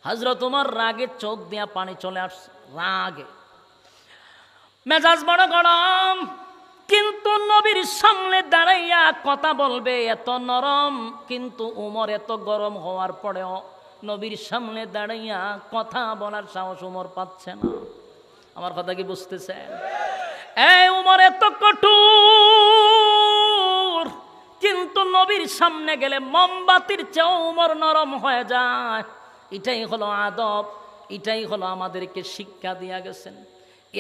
হযরত ওমর রাগে চোখ দিয়া পানি চলে আসছে, রাগে মেজাজ বড় গরম। কিন্তু নবীর সামনে দাঁড়াইয়া কথা বলবে এত নরম, কিন্তু ওমর এত গরম হওয়ার পরেও নবীর সামনে দাঁড়াইয়া কথা বলার সাহস ওমর পাচ্ছে না। আমার কথা কি বুঝতেছেন? এই ওমর এত কঠোর, কিন্তু নবীর সামনে গেলে মোমবাতির চেয়েও ওমর নরম হয়ে যায়। এটাই হলো আদব, এটাই হলো আমাদেরকে শিক্ষা দিয়া গেছেন।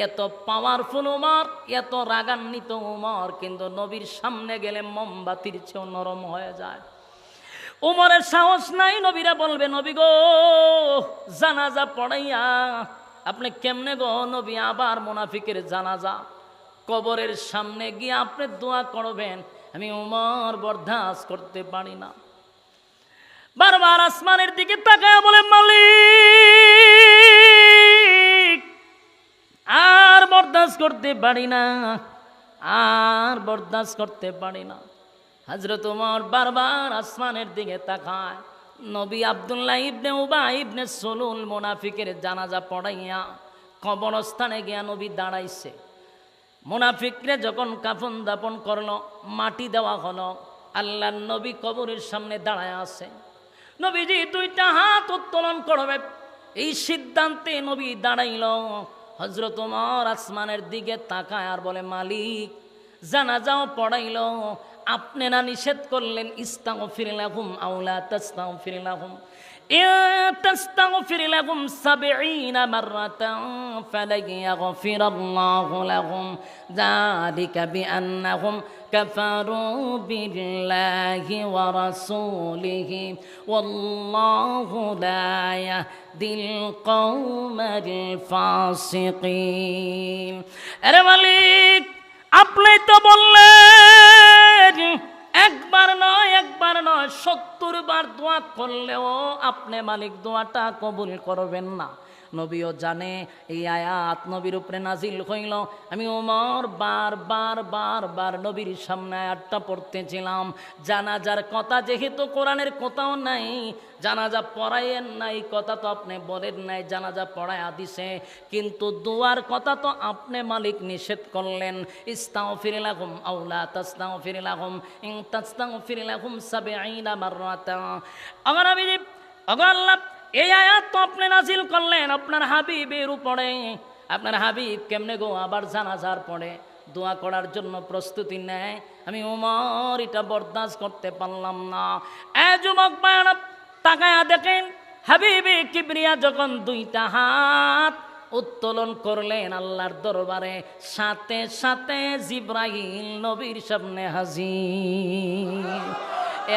এত পাওয়ারফুল ওমর, এত রাগান্বিত ওমর, কিন্তু নবীর সামনে গেলে মোমবাতির চেয়েও নরম হয়ে যায়। ওমরের সাহস নাই নবীরা বলবে, নবী গো জানাজা পড়াইয়া আপনি কেমনে গো নবী আবার মুনাফিকের জানাজা কবরের সামনে গিয়ে আপনি দোয়া করবেন, আমি ওমর বরদাস্ত করতে পারি না। বারবার আসমানের দিকে তাকায় বলে, মালিক আর বরদাস্ত করতে পারি না, আর বরদাস্ত করতে পারি না। হযরত ওমর বারবার আসমানের দিকে তাকায়। নবী আব্দুল্লাহ ইবনে উবাই ইবনে সুলুল মুনাফিকের জানাজা পড়াইয়া কবরস্থানে গিয়া নবী দাঁড়াইছে। মুনাফিকরে যখন কাফন দাপন করলো, মাটি দেওয়া হলো, আল্লাহর নবী কবরের সামনে দাঁড়ায় আছে। নবীজি দুইটা হাত উত্তোলন করবে, এই সিদ্ধান্তে নবী দাঁড়াইল। হযরত ওমর আসমানের দিকে তাকায় আর বলে, মালিক জানাজাও পড়াইল, আপনি না নিষেধ করলেন ইস্তাগফির লাহুম আও লা তাস্তাগফির লাহুম, তাস্তাগফির লাহুম ৭০ মাররাতান ফালান ইয়াগফিরাল্লাহু লাহুম যালিকা বিআন্নাহুম কাফারু বিল্লাহি ওয়া রাসূলিহি ওয়াল্লাহু লা ইয়াহদিল কওমাল ফাসিকিন। আরে মালিক আপনি তো বললেন একবার নয় ৭০ বার দোয়া করলেও আপনি মালিক দোয়াটা কবুল করবেন না। নবীও জানে এই আয়াত নবীর উপরে নাজিল হইল। আমি ওমর বার নবীর সামনে আয়াতটা পড়তেছিলাম। জানাজার কথা যেহেতু কোরআনের কোথাও নাই, জানাজা পড়াইয়েন নাই কথা তো আপনি বলেন নাই, জানাজা পড়ায়া দিছে, কিন্তু দোয়ার কথা তো আপনি মালিক নিষেধ করলেন, ইস্তাগফির লাহুম আও লা তাস্তাগফির লাহুম ইন তাস্তাগফির লাহুম ৭০ মাররাতান। আমার হাবিব, আল্লাহ এই আয়াত তো আপনি নাজিল করলেন আপনার হাবিবের উপরে। আপনার হাবিব কেমনে গো আবার জানাজার পরে দোয়া করার জন্য প্রস্তুতি নেয়? আমি ওমর এটা বরদাস্ত করতে পারলাম না। এ যুবক ভাইরা তাকায়া দেখেন, হাবিবে কিবরিয়া যখন দুইটা হাত উত্তোলন করলেন আল্লাহর দরবারে, সাথে সাথে জিবরাইল নবীর সামনে হাজির।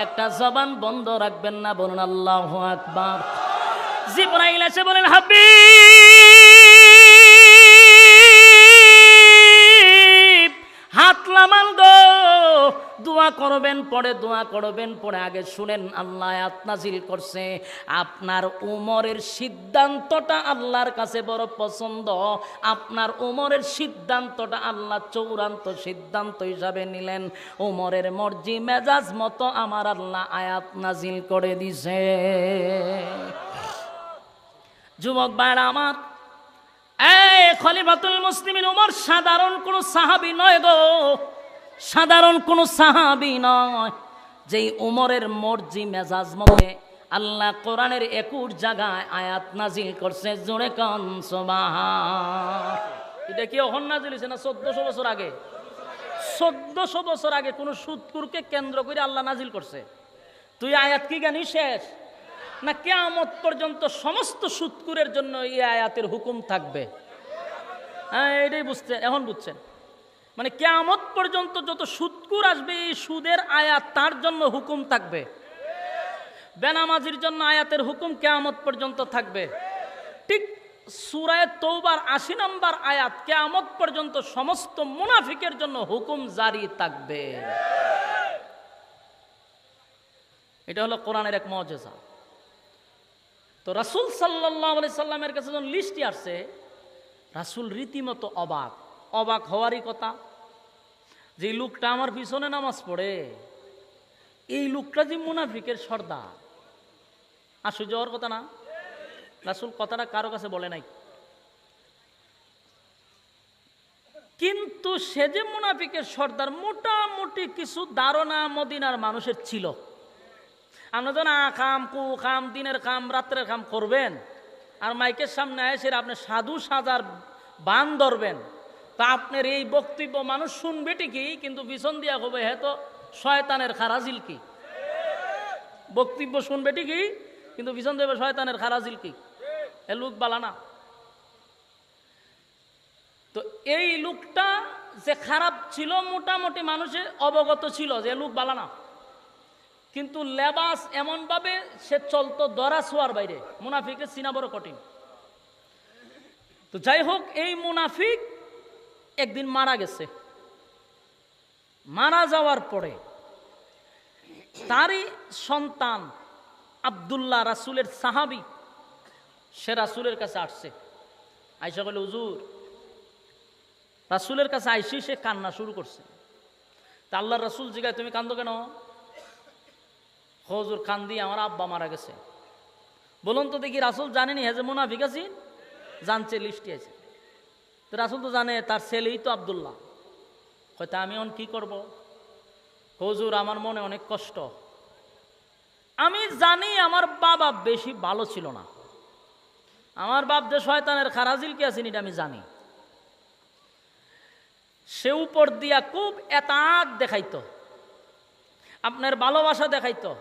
একটা জবান বন্ধ রাখবেন না, বলুন আল্লাহু আকবার। জিবরাইল এসে বলেন, হাবিব হাত নামান গো, দোয়া করবেন পরে, দোয়া করবেন পরে। আগে শুনেন, আল্লাহ আয়াত নাজিল করছে, আপনার উমরের সিদ্ধান্তটা আল্লাহর কাছে বড় পছন্দ। আপনার উমরের সিদ্ধান্তটা আল্লাহ চূড়ান্ত সিদ্ধান্ত হিসাবে নিলেন। উমরের মর্জি মেজাজ মতো আমার আল্লাহ আয়াত নাজিল করে দিছে। যুবক ভাইরা আমার, এই খলিফাতুল মুসলিমিন উমর সাধারণ কোন সাহাবী নয় গো, সাধারণ কোন সাহাবী নয়। যেই উমরের মর্জি মেজাজ মতে আল্লাহ কোরআনের ২১ জায়গায় আয়াত নাজিল করছে, জোরে কান সুবহান। এটা কি এখন নাজিল হয়েছে না ১৪০০ বছর আগে? ১৪০০ বছর আগে কোন সুদকুরকে কেন্দ্র করে আল্লাহ নাজিল করছে। তুই আয়াত কি জানিস শেষ না কিয়ামত পর্যন্ত সমস্ত সুদকুরের জন্য এই আয়াতের হুকুম থাকবে? হ্যাঁ, এটাই বুঝতে এখন বুঝছেন। মানে কিয়ামত পর্যন্ত যত সুদকুর আসবে এই সুদের আয়াত তার জন্য হুকুম থাকবে। বেনামাজির জন্য আয়াতের হুকুম কিয়ামত পর্যন্ত থাকবে। ঠিক সূরা তওবার ৮০ নম্বর আয়াত কিয়ামত পর্যন্ত সমস্ত মুনাফিকের জন্য হুকুম জারি থাকবে। এটা হলো কোরআনের এক মুজিজা। তো রাসূল সাল্লাল্লাহু আলাইহি সাল্লামের কাছে যখন লিস্টটি আসছে, রাসূল রীতিমতো অবাক হওয়ারই কথা। যে লোকটা আমার পিছনে নামাজ পড়ে, এই লোকটা যে মুনাফিকের সর্দার, আশ্চর্য হওয়ার কথা না? রাসূল কথাটা কারো কাছে বলে নাই। কিন্তু সে যে মুনাফিকের সর্দার, মোটামুটি কিছু ধারণা মদিনার মানুষের ছিল। আমরা যখন খাম কু খাম দিনের খাম রাত্রের খাম করবেন আর মাইকের সামনে এসে আপনি সাধু সাজার বান ধরবেন, তা আপনার এই বক্তব্য মানুষ শুনবে ঠিকই, কিন্তু পিছন দিয়া হবে হ্যাঁ তো শয়তানের খারাজিল কি। বক্তব্য শুনবে ঠিকই, কিন্তু পিছন দেবে শয়তানের খারাজিল কি, এ লোক বালানা। তো এই লোকটা যে খারাপ ছিল মোটামুটি মানুষের অবগত ছিল যে লোক বালানা, কিন্তু লেবাস এমনভাবে সে চলতো দরা ছোঁয়ার বাইরে, মুনাফিকের চিনা বড় কঠিন। তো যাই হোক, এই মুনাফিক একদিন মারা গেছে। মারা যাওয়ার পরে তারই সন্তান আব্দুল্লাহ, রাসূলের সাহাবী, সে রাসূলের কাছে আসছে। আয়েশা বলে, হুজুর, রাসূলের কাছে আইসি সে কান্না শুরু করছে। তা আল্লাহর রাসূল জিজ্ঞাসা, তুমি কান্দো কেন? হুজুর, কান্দি, আমার আব্বা মারা গেছে। বলুন তো দেখি, রাসূল জানেনি হ্যাঁ যে মুনাফিক আছি? জানছে, লিস্টে আছে। তো রাসূল তো জানে তার ছেলেই তো আব্দুল্লাহ। হয়তো আমি এখন কি করব? হুজুর, আমার মনে অনেক কষ্ট। আমি জানি আমার বাবা বেশি ভালো ছিল না, আমার বাপ যে শয়তানের খারাজিল কি আছেন এটা আমি জানি। সে উপর দিয়া খুব এতাক দেখাইতো, আপনার ভালোবাসা দেখাইতো,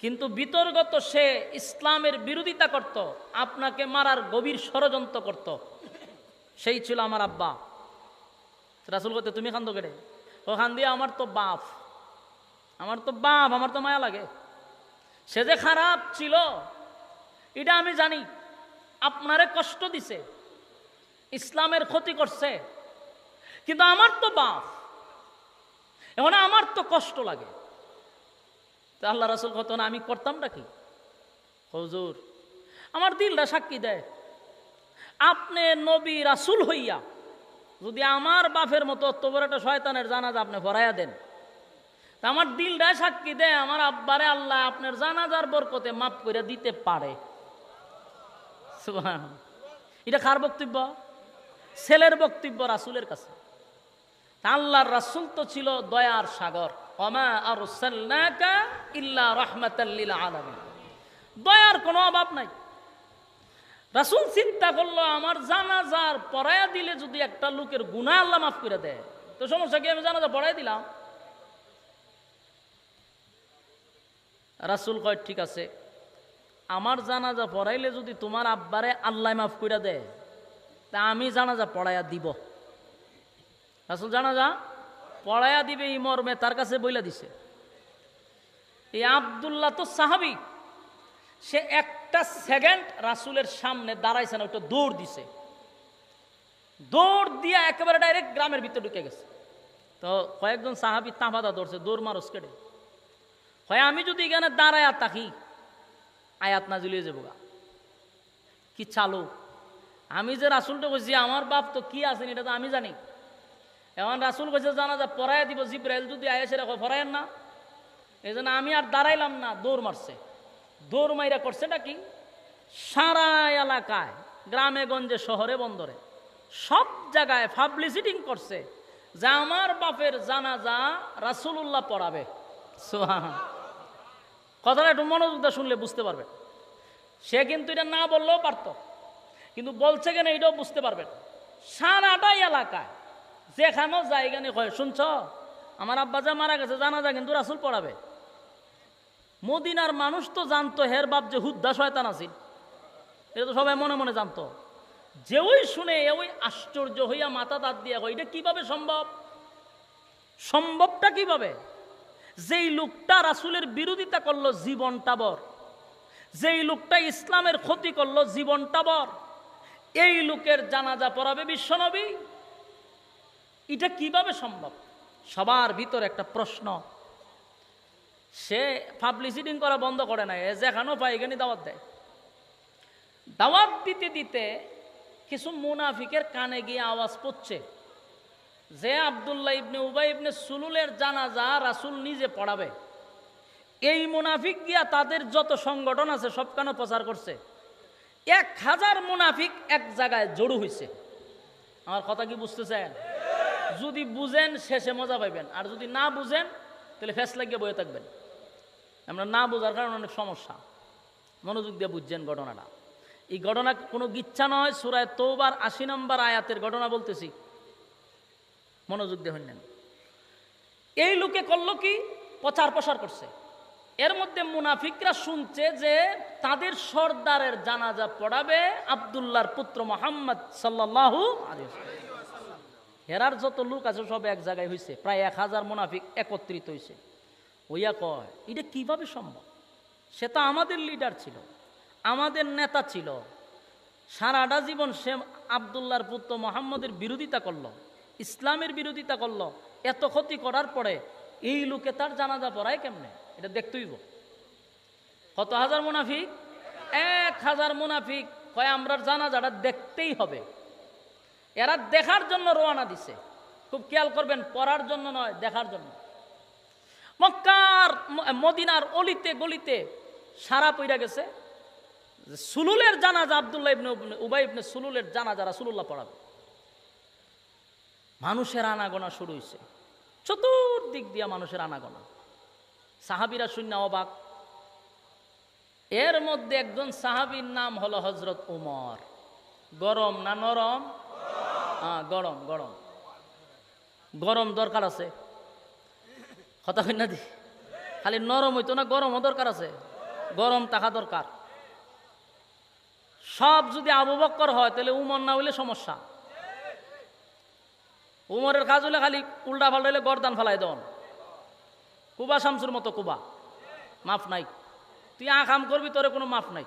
কিন্তু বিতর্গত সে ইসলামের বিরোধিতা করত, আপনাকে মারার গভীর ষড়যন্ত্র করত। সেই ছিল আমার আব্বা। রাসূল বলতে, তুমি কান্দো কেটে? ও কান্দি, আমার তো বাপ, আমার তো বাপ, আমার তো মায়া লাগে। সে যে খারাপ ছিল এটা আমি জানি, আপনারে কষ্ট দিছে, ইসলামের ক্ষতি করছে, কিন্তু আমার তো বাপ, এখন আমার তো কষ্ট লাগে। তা আল্লাহ রাসূল কত না আমি করতামটা কি? হুজুর, আমার দিলটা সাক্ষী দেয়, আপনি নবী রাসূল হইয়া যদি আমার বাপের মতো অত বড় একটা শয়তানের জানাজা আপনি পড়াইয়া দেন, তা আমার দিলটা সাক্ষী দেয় আমার আব্বারে আল্লাহ আপনার জানাজার বরকতে মাফ করে দিতে পারে। সুবহানাল্লাহ। এটা কার বক্তব্য? ছেলের বক্তব্য রাসূলের কাছে। আল্লাহর রাসূল তো ছিল দয়ার সাগর, ওমা আরসালনাকা ইল্লা রাহমাতাল লিল আলামিন, দয়ার কোনো অভাব নাই। রাসূল চিন্তা করলো, আমার জানাজার পড়ায়া দিলে যদি একটা লোকের গুনাহ আল্লাহ মাফ করে দেয়, তো সমস্যা কি, আমি জানাজা পড়াই দিলাম। রাসূল কয়, ঠিক আছে, আমার জানাজা পড়াইলে যদি তোমার আব্বারে আল্লাহ মাফ করে দেয়, তা আমি জানাজা পড়াইয়া দিব। রাসূল জানাজা পড়াইয়া দিবে এই মর্মে তার কাছে বইলা দিছে। এই আব্দুল্লাহ তো সাহাবী, সে একটা সেকেন্ড রাসূলের সামনে দাঁড়াইছে না, ওটা দৌড় দিছে, দৌড় দিয়া একেবারে ডাইরেক্ট গ্রামের ভিতরে ঢুকে গেছে। তো কয়েকজন সাহাবী তাঁবাদা ধরছে, দৌড় মারস কেটে। হয় আমি যদি এখানে দাঁড়ায়া থাকি আয়াত নাজিল হয়ে যাবো, কি চালু। আমি যে রাসূলটা কইছি আমার বাপ তো কি আছেন এটা তো আমি জানি। এখন রাসূল কইছে জানাজা পড়াইয়া দিব, জিবরাইল যদি আয়েসে রাখো পড়ায়েন না, এই জন্য আমি আর দাঁড়াইলাম না, দৌড় মারছে। দৌড় মাইরা করছেটা কি, সারা এলাকায়, গ্রামে গঞ্জে শহরে বন্দরে সব জায়গায় পাবলিসিটি করছে যে আমার বাপের জানাজা রাসূলুল্লাহ পড়াবে। সুবহানাল্লাহ। কথাটা একটু মনোযোগ দিয়ে শুনলে বুঝতে পারবে। সে কিন্তু এটা না বললেও পারত, কিন্তু বলছে কেন এটাও বুঝতে পারবেন। সারাটাই এলাকায় যেখানেও জায়গা নেই কয়, শুনছ আমার আব্বা যা মারা গেছে, জানাজা কিন্তু রাসূল পড়াবে। মদিনার মানুষ তো জানতো হের বাপ যে হুদ্দা শয়তান আছিল, এটা তো সবাই মনে মনে জানতো। যে ওই শুনে ওই আশ্চর্য হইয়া মাথা দাঁত দিয়া কয়, এটা কিভাবে সম্ভব? সম্ভবটা কিভাবে? যেই লোকটা রাসূলের বিরোধিতা করলো জীবনটা বর, যেই লোকটা ইসলামের ক্ষতি করলো জীবনটা বর, এই লোকের জানাজা পড়াবে বিশ্বনবী, এটা কিভাবে সম্ভব? সবার ভিতর একটা প্রশ্ন। সে পাবলিসিটি করা বন্ধ করে না, যেখানেও পায় এখানে দাওয়াত দেয়। দাওয়াত দিতে দিতে কিছু মুনাফিকের কানে গিয়ে আওয়াজ পড়ছে যে আব্দুল্লাহ ইবনে উবাই ইবনে সুলুলের জানাজা রাসূল নিজে পড়াবে। এই মুনাফিক গিয়া তাদের যত সংগঠন আছে সব কানে প্রচার করছে, 1000 মুনাফিক এক জায়গায় জড়ো হয়েছে। আমার কথা কি বুঝতেছেন? যদি বুঝেন শেষে মজা পাইবেন, আর যদি না বুঝেন তাহলে ফেস লাগিয়ে বয়ে থাকবেন। আমরা না বোঝার কারণে অনেক সমস্যা। মনোযোগ দিয়ে বুঝছেন ঘটনাটা। এই ঘটনা কোনো গিচ্ছা নয়, সূরা তওবার 80 নম্বর আয়াতের ঘটনা বলতেছি, মনোযোগ দিয়ে শুনলেন। এই লোকে করলো কি, প্রচার প্রসার করছে। এর মধ্যে মুনাফিকরা শুনছে যে তাদের সর্দারের জানাজা পড়াবে আব্দুল্লাহর পুত্র মুহাম্মদ সাল্লাল্লাহু আলাইহি ওয়াসাল্লাম। হেরার যত লোক আছে সব এক জায়গায় হয়েছে, প্রায় 1000 মুনাফিক একত্রিত হয়েছে। ওইয়া কয় এটা কিভাবে সম্ভব? সে তো আমাদের লিডার ছিল, আমাদের নেতা ছিল, সারাটা জীবন সে আব্দুল্লাহর পুত্র মুহাম্মদের বিরোধিতা করলো, ইসলামের বিরোধিতা করলো। এত ক্ষতি করার পরে এই লোকে তার জানাজা পড়ায় কেমনে? এটা দেখতেইব। কত হাজার মুনাফিক? 1000 মুনাফিক কয় আমরা জানাজাটা দেখতেই হবে। এরা দেখার জন্য রওনা দিছে। খুব খেয়াল করবেন, পড়ার জন্য নয়, দেখার জন্য। মক্কার মদিনার অলিতে গলিতে সারা পইরা গেছে সুলুলের জানাজা, আব্দুল্লাহ ইবনে উবাই ইবনে সুলুলের জানাজা রাসূলুল্লাহ পড়াবে। মানুষের আনাগোনা শুরু হয়েছে, চতুর্দিক দিয়া মানুষের আনাগোনা। সাহাবীরা শূন্য অবাক। এর মধ্যে একজন সাহাবীর নাম হলো হযরত উমর। গরম না নরম? গরম। গরম গরম দরকার আছে, কথা কই না দি? খালি নরম হইতো না, গরমও দরকার আছে। গরম থাকা দরকার। সব যদি আবু বকর হয় তাহলে উমর না হইলে সমস্যা। উমরের কাজ হলে খালি উল্টা পাল্টা হইলে গর্দান ফালাই দেন। কুবা শামসুর মতো কুবা, মাফ নাই। তুই আকাম করবি, তোরে কোনো মাফ নাই।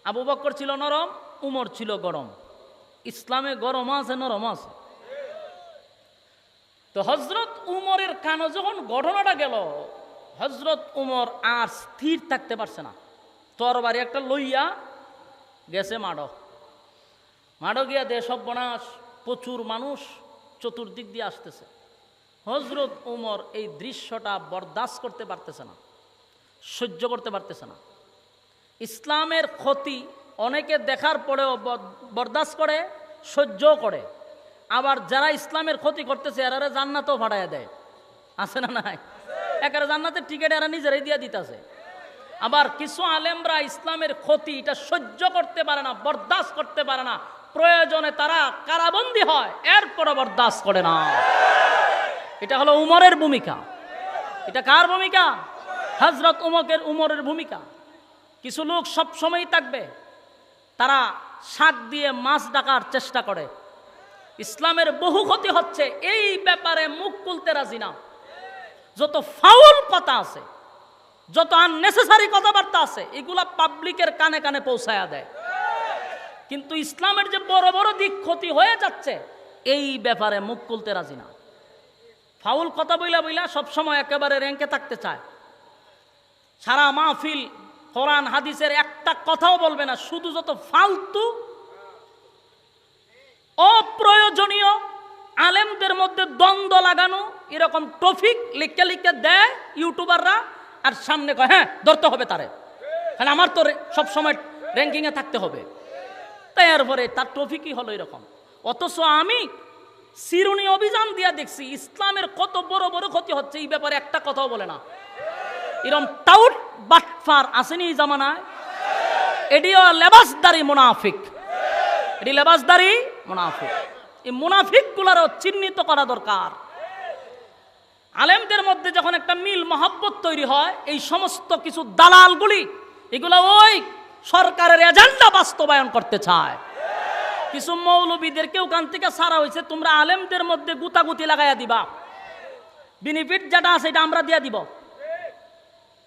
আবু বকর ছিল নরম, উমর ছিল গরম। ইসলামে গরম আছে, নরম আছে। তো হযরত উমরের কানে যখন ঘটনাটা গেল, হযরত উমর আর স্থির থাকতে পারছে না। তরবারি একটা লইয়া গেছে মাড়ো গিয়া দে সব বনাশ, প্রচুর মানুষ চতুর্দিক দিয়ে আসতেছে। হযরত উমর এই দৃশ্যটা বরদাস্ত করতে পারতেছে না, সহ্য করতে পারতেছে না। ইসলামের ক্ষতি অনেকে দেখার পরেও বরদাস্ত করে, সহ্য করে। আবার যারা ইসলামের ক্ষতি করতেছে এরা জান্নাতও ভাড়াইয়া দেয়, আছে না নাই? একারা জান্নাতের টিকিট এরা নিজেরাই দিয়া দিতেছে। আবার কিছু আলেমরা ইসলামের ক্ষতি এটা সহ্য করতে পারে না, বরদাস্ত করতে পারে না, প্রয়োজনে তারা কারাবন্দী হয়, এরপরও বরদাস্ত করে না। এটা হলো উমরের ভূমিকা। এটা কার ভূমিকা? হযরত উমরের ভূমিকা। কিছু লোক সব সময় থাকবে, তারা শাক দিয়ে মাছ ডাকার চেষ্টা করে। ইসলামের বহু ক্ষতি হচ্ছে, এই ব্যাপারে মুখ খুলতে রাজি না। যত ফাউল কথা আছে, যত আননেসেসারি কথাবার্তা আছে, এগুলা পাবলিকের কানে কানে পৌঁছায়া দেয়। কিন্তু ইসলামের যে বড় বড় দিক ক্ষতি হয়ে যাচ্ছে, এই ব্যাপারে মুখ খুলতে রাজি না। ফাউল কথা বইলা সবসময় একেবারে র্যাঙ্কে থাকতে চায়। সারা মাহফিল কোরআন হাদিসের একটা কথাও বলবে না, শুধু যত ফালতু অপ্রয়োজনীয় আলেমদের মধ্যে দ্বন্দ্ব লাগানো এরকম টপিক লিখে লিখে দেয় ইউটিউবাররা, আর সামনে কয় হ্যাঁ ধরতে হবে তারে, কারণ আমার তো সবসময় র্যাঙ্কিংয়ে থাকতে হবে। তাই এরপরে তার টপিকই হলো এরকম। অথচ আমি চিরুনি অভিযান দিয়া দেখছি ইসলামের কত বড় বড় ক্ষতি হচ্ছে, এই ব্যাপারে একটা কথাও বলে না। এরকম টাউট বাটফার আসেনি এই জামানায়? এটিও লেবাসদারি মুনাফিক, এটি লেবাসদারি মুনাফিক। এই মুনাফিকগুলোরও চিহ্নিত করা দরকার। আলেমদের মধ্যে যখন একটা মিল মহব্বত তৈরি হয়, এই সমস্ত কিছু দালালগুলি এগুলো ওই সরকারের এজেন্ডা বাস্তবায়ন করতে চায়। কিছু মৌলবীদেরকেও কান থেকে ছাড়া হয়েছে, তোমরা আলেমদের মধ্যে গুতাগুতি লাগাইয়া দিবা, বেনিফিট যেটা আছে এটা আমরা দিয়া দিব।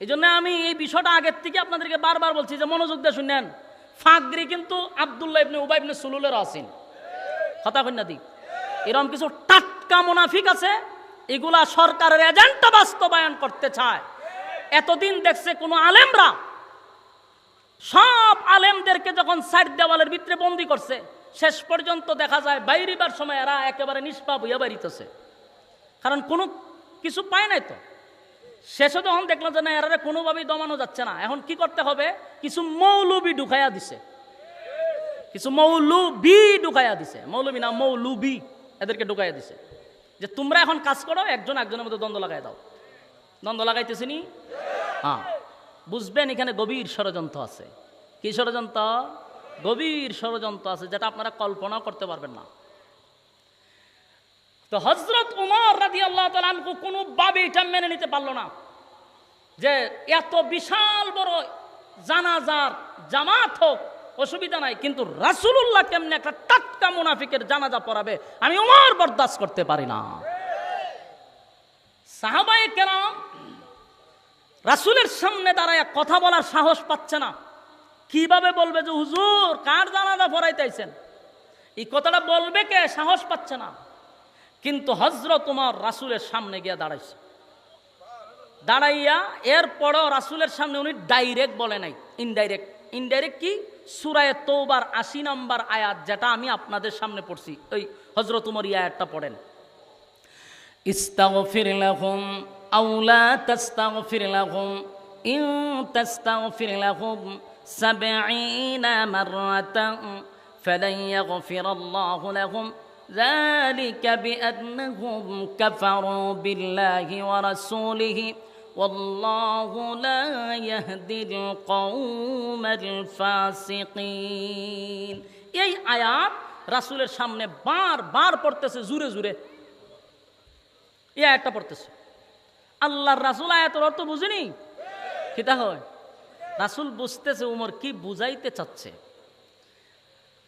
এই জন্য আমি এই বিষয়টা আগের থেকে আপনাদেরকে বারবার বলছি যে মনোযোগ দিয়ে শুনেন। ফাগরি কিন্তু আব্দুল্লাহ ইবনে উবাই ইবনে সুলুলের আছেন, কথা কন্যা দিক। এরকম কিছু টাটকা মুনাফিক আছে, এগুলা সরকারের এজেন্ডা বাস্তবায়ন করতে চায়। এতদিন দেখছে কোন আলেমরা সব আলেমদেরকে যখন সাইড দেওয়ালের ভিতরে বন্দি করছে, শেষ পর্যন্ত দেখা যায় বাইরিবার সময় এরা একেবারে নিষ্পাপ হইয়া বাইরিতেছে, কারণ কোনো কিছু পায় নাই। তো শেষে যখন দেখলাম যে না এরা কোনোভাবেই দমানো যাচ্ছে না, এখন কি করতে হবে, কিছু মৌলবী ঢুকাইয়া দিছে। কিছু মৌলবি ঢুকাইয়া দিছে, মৌলবি না মৌলবি, এদেরকে ঢুকাইয়া দিছে যে তোমরা এখন কাজ করো, একজন একজনের মধ্যে দ্বন্দ্ব লাগাই দাও। দ্বন্দ্ব লাগাইতেছি নি? হ্যাঁ, বুঝবেন এখানে গভীর ষড়যন্ত্র আছে। কি ষড়যন্ত্র? গভীর ষড়যন্ত্র আছে, যেটা আপনারা কল্পনাও করতে পারবেন না। তো হযরত উমর রাদিয়াল্লাহু তাআলা আনহু কোনোভাবে এটা মেনে নিতে পারলো না যে এত বিশাল বড় জানাজার জামাত হোক, অসুবিধা নাই, কিন্তু রাসূলুল্লাহ কেমনে একটা টাটকা মুনাফিকের জানাজা পড়াবে, আমি উমর বরদাস্ত করতে পারি না। সাহাবায়ে কেরাম রাসূলের সামনে দাঁড়ায় কথা বলার সাহস পাচ্ছে না। কিভাবে বলবে যে হুজুর কার জানাজা পড়াইতেছেন, এই কথাটা বলবে কে? সাহস পাচ্ছে না। কিন্তু হযরত উমর রাসূলের সামনে গিয়ে দাঁড়াইছে। দাঁড়াইয়া এরপরও রাসূলের সামনে উনি ডাইরেক্ট বলে নাই, ইনডাইরেক্ট। ইনডাইরেক্ট কি? সূরা তওবার ৮০ নম্বর আয়াত, যেটা আমি আপনাদের সামনে পড়ছি, ওই হযরত উমর এই আয়াতটা পড়েন, ইস্তাগফির লাহুম আও লা তাস্তাগফির লাহুম ইন তাস্তাগফির লাহুম ৭০ মাররাতান ফালান ইয়াগফিরাল্লাহু লাহুম যালিকা বিআন্নাহুম কাফারু বিল্লাহি ওয়া রাসূলিহি ওয়াল্লাহু লা ইয়াহদিল কওমাল ফাসিকিন। এই আয়াত রাসূলের সামনে বারবার পড়তেছে, জুরে জুরে এই আয়াতটা পড়তেছে। আল্লাহর রাসূল আয়াতের অর্থ বুঝেনি, কিতা হয়? রাসূল বুঝতেছে উমর কি বুঝাইতে চাচ্ছে।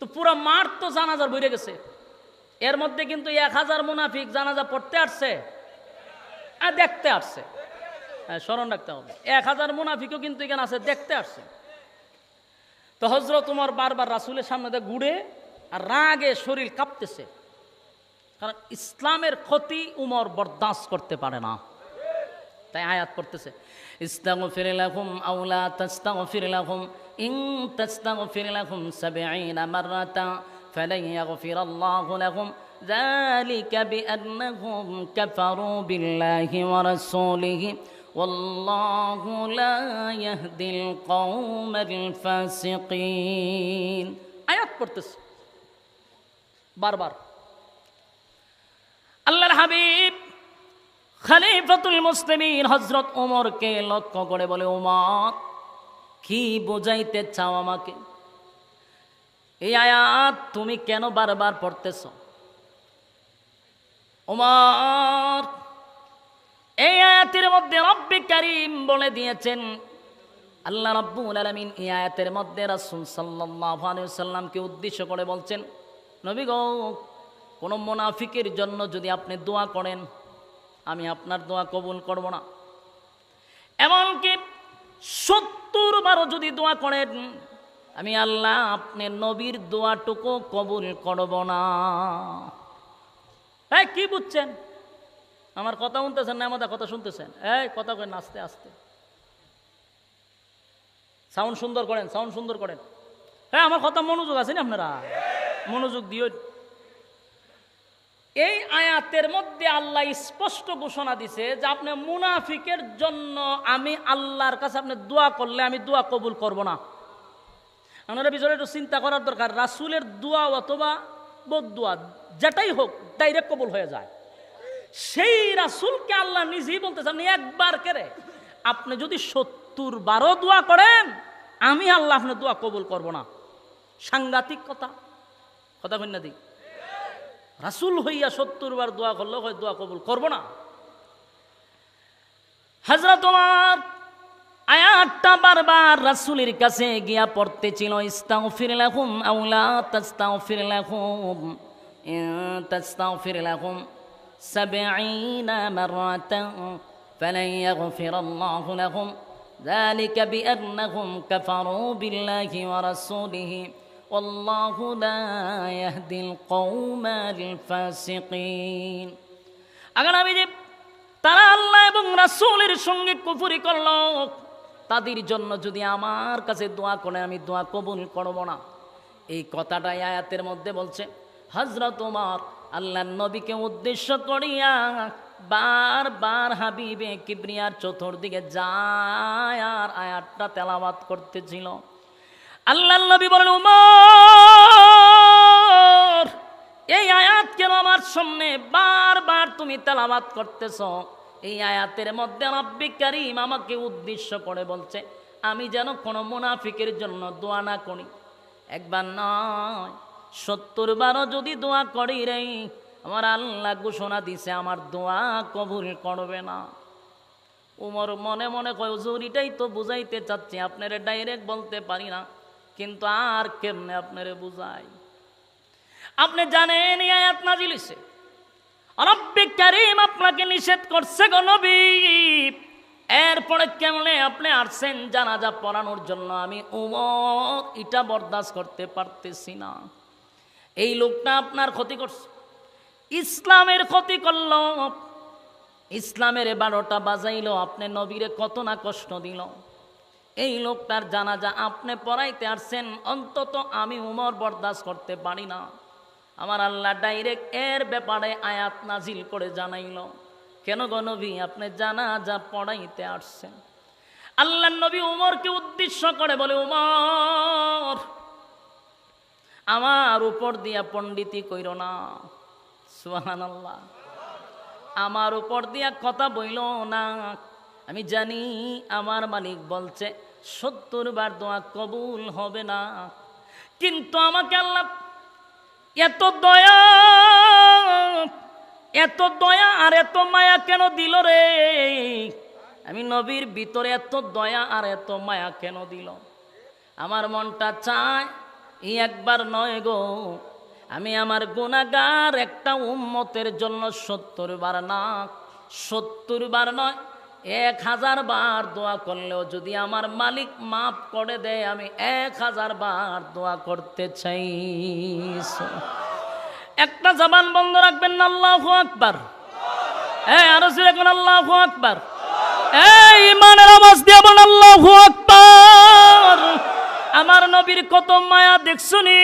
তো পুরো মাঠ তো জানাজার ভরে গেছে, এর মধ্যে কিন্তু ১০০০ মুনাফিক জানাজা পড়তে আসছে আর দেখতে আসছে। স্মরণ রাখতে হবে, ১০০০ মুনাফিকও কিন্তু এখানে আছে, দেখতে আসছে। তো হযরত উমর বারবার রাসূলের সামনে দিয়ে ঘুরে আর রাগে শরীর কাঁপতেছে, কারণ ইসলামের ক্ষতি উমর বরদাস্ত করতে পারে না। তাই আয়াত পড়তেছে, ইস্তাগফির লাহুম আও লা তাস্তাগফির লাহুম ইন তাস্তাগফির লাহুম ৭০ মাররাতান ফালান ইয়াগফিরাল্লাহু লাহুম যালিকা বিআন্নাহুম কাফারু বিল্লাহি ওয়া রাসূলিহি ওয়াল্লাহু লা ইয়াহদিল কওমাল ফাসিকিন। আয়াত পড়তেছে বারবার। আল্লাহর হাবিব খলিফাতুল মুসলিমিন হযরত ওমরকে লক্ষ্য করে বলে, ওমর কি বোঝাইতে চাও আমাকে? এই আয়াত তুমি কেন বারবার পড়তেছ? ওমর, এই আয়াতের মধ্যে রব্বে কারীম বলে দিয়েছেন, আল্লাহ রাব্বুল আলামিন এই আয়াতের মধ্যে রাসূল সাল্লাল্লাহু আলাইহি ওয়াসাল্লামকে উদ্দেশ্য করে বলছেন, নবী গো, কোন মুনাফিকের জন্য যদি আপনি দোয়া করেন, আমি আপনার দোয়া কবুল করব না। এমনকি ৭০ বারও যদি দোয়া করেন, আমি আল্লাহ আপনার নবীর দোয়াটুকু কবুল করব না। এই কি বুঝছেন? আমার কথা শুনতেছেন না? আমাদের কথা শুনতেছেন? এই কথা করেন আস্তে আস্তে, সাউন্ড সুন্দর করেন, সাউন্ড সুন্দর করেন। হ্যাঁ, আমার কথা মনোযোগ আছে না? আপনারা মনোযোগ দিও। এই আয়াতের মধ্যে আল্লাহ স্পষ্ট ঘোষণা দিছে যে আপনি মুনাফিকের জন্য আমি আল্লাহর কাছে আপনি দোয়া করলে আমি দোয়া কবুল করব না। আপনারা বিষয়টা একটু চিন্তা করার দরকার। রাসূলের দোয়া অথবা বদদোয়া যেটাই হোক ডাইরেক্ট কবুল হয়ে যায়। সেই রাসূলকে আল্লাহ নিজেই বলতেছেন, একবার করে আপনি যদি ৭০ বারও দোয়া করেন, আমি আল্লাহ আপনার দোয়া কবুল করব না। সাংঘাতিক কথা, কথা কই না দিই? রাসূল হইয়া ৭০ বার দোয়া করলেও হয় দোয়া কবুল করব না। হযরত ওমর আয়াতটা বারবার রাসূলের কাছে গিয়া পড়তেছিল, ইস্তাগফির লাহুম আও লা তাস্তাগফির লাহুম ইন তাস্তাগফির লাহুম ৭০ মাররাতান ফালান ইয়াগফিরাল্লাহু লাহুম যালিকা বিআন্নাহুম কাফারু বিল্লাহি ওয়া রাসূলিহি ওয়াল্লাহু লা ইয়াহদিল কওমাল ফাসিকিন। আগামী নবী তারা আল্লাহ এবং রাসূলের সঙ্গে কুফরি করল, তাদের জন্য যদি আমার কাছে দোয়া করে আমি দোয়া কবুল করব না। এই কথাটা আয়াতের মধ্যে বলছে। হযরত ওমর আল্লাহর নবীকে উদ্দেশ্য করিয়া বারবার হাবিবে কিবরিয়ার চতুর্দিকে যায় আর আয়াতটা তেলাওয়াত করতেছিল। আল্লাহর নবী বলেন, ওমর সামনে বারবার তুমি তেলাওয়াত করতেছ, এই আয়াতের মধ্যে রব্বুল কারীম আমাকে উদ্দেশ্য করে বলছে আমি যেন কোনো মুনাফিকের জন্য দোয়া না করি। একবার নয় 70 বারও যদি দোয়া করি রে, আমার আল্লাহ ঘোষণা দিছে আমার দোয়া কবুল করবে না। উমর মনে মনে কয় হুজুর এটাই তো বুঝাইতে চাচ্ছি, আপনারে ডাইরেক্ট বলতে পারি না, কিন্তু আর কেমনে আপনারে বুঝাই। আপনি জানেন এই আয়াত নাজিল হইছে, রব্বুল কারীম আপনাকে নিষেধ করছে গো নবী, এরপরে কেমনে আপনি আসছেন জানাজা পড়ানোর জন্য? আমি উমর এটা বরদাস্ত করতে পারতেছি না। এই লোকটা আপনার ক্ষতি করছে, ইসলামের ক্ষতি করল, ইসলামের 12টা বাজাইলো, আপনি নবীরে কত না কষ্ট দিল। এই লোকটার জানাজা আপনি পড়াইতে আসছেন, অন্তত আমি উমর বরদাস্ত করতে পারি না। আমার আল্লাহ ডাইরেক্ট এর ব্যাপারে আয়াত নাজিল করে জানাইল, কেন গো নবী আপনি জানাজা পড়াইতে আসছেন? আল্লাহ নবী উমরকে উদ্দেশ্য করে বলে, উমর আমার উপর দিয়া পণ্ডিতি কইর না। সুবহানাল্লাহ, আমার উপর দিয়া কথা বইল না। আমি জানি আমার মালিক বলছে 70 বার দোয়া কবুল হবে না, কিন্তু আমাকে আল্লাহ এত দয়া আর এত মায়া কেন দিল রে? আমি নবীর ভিতরে এত দয়া আর এত মায়া কেন দিল? আমার মনটা চায় এই একবার নয় গো, আমি আমার গুনাহগার একটা উম্মতের জন্য 70 বার না, 70 বার নয় 1000 বার দোয়া করলেও যদি আমার মালিক মাফ করে দেয়, আমি 1000 বার দোয়া করতে চাই। একটা জবান বন্ধ রাখবেন না, আল্লাহু আকবার। আরো জোরে কোন আল্লাহু আকবার। ঈমানের আওয়াজ দিয়ে বলেন আল্লাহু আকবার। আমার নবীর কত মায়া দেখছুনি,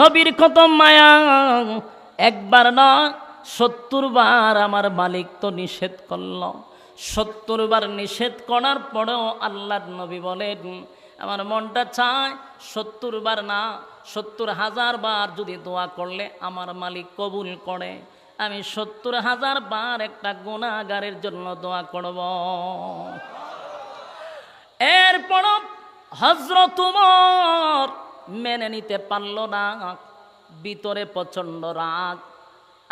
নবীর কত মায়া। একবার না 70 বার আমার মালিক তো নিষেধ করল, 70 বার নিষেধ করার পরেও আল্লাহর নবী বলেন আমার মনটা চায় 70 বার না 70,000 বার যদি দোয়া করলে আমার মালিক কবুল করে, আমি 70,000 বার একটা গুনাহগারের জন্য দোয়া করব। এরপর হযরত ওমর মেনে নিতে পারল না, ভিতরে প্রচন্ড রাগ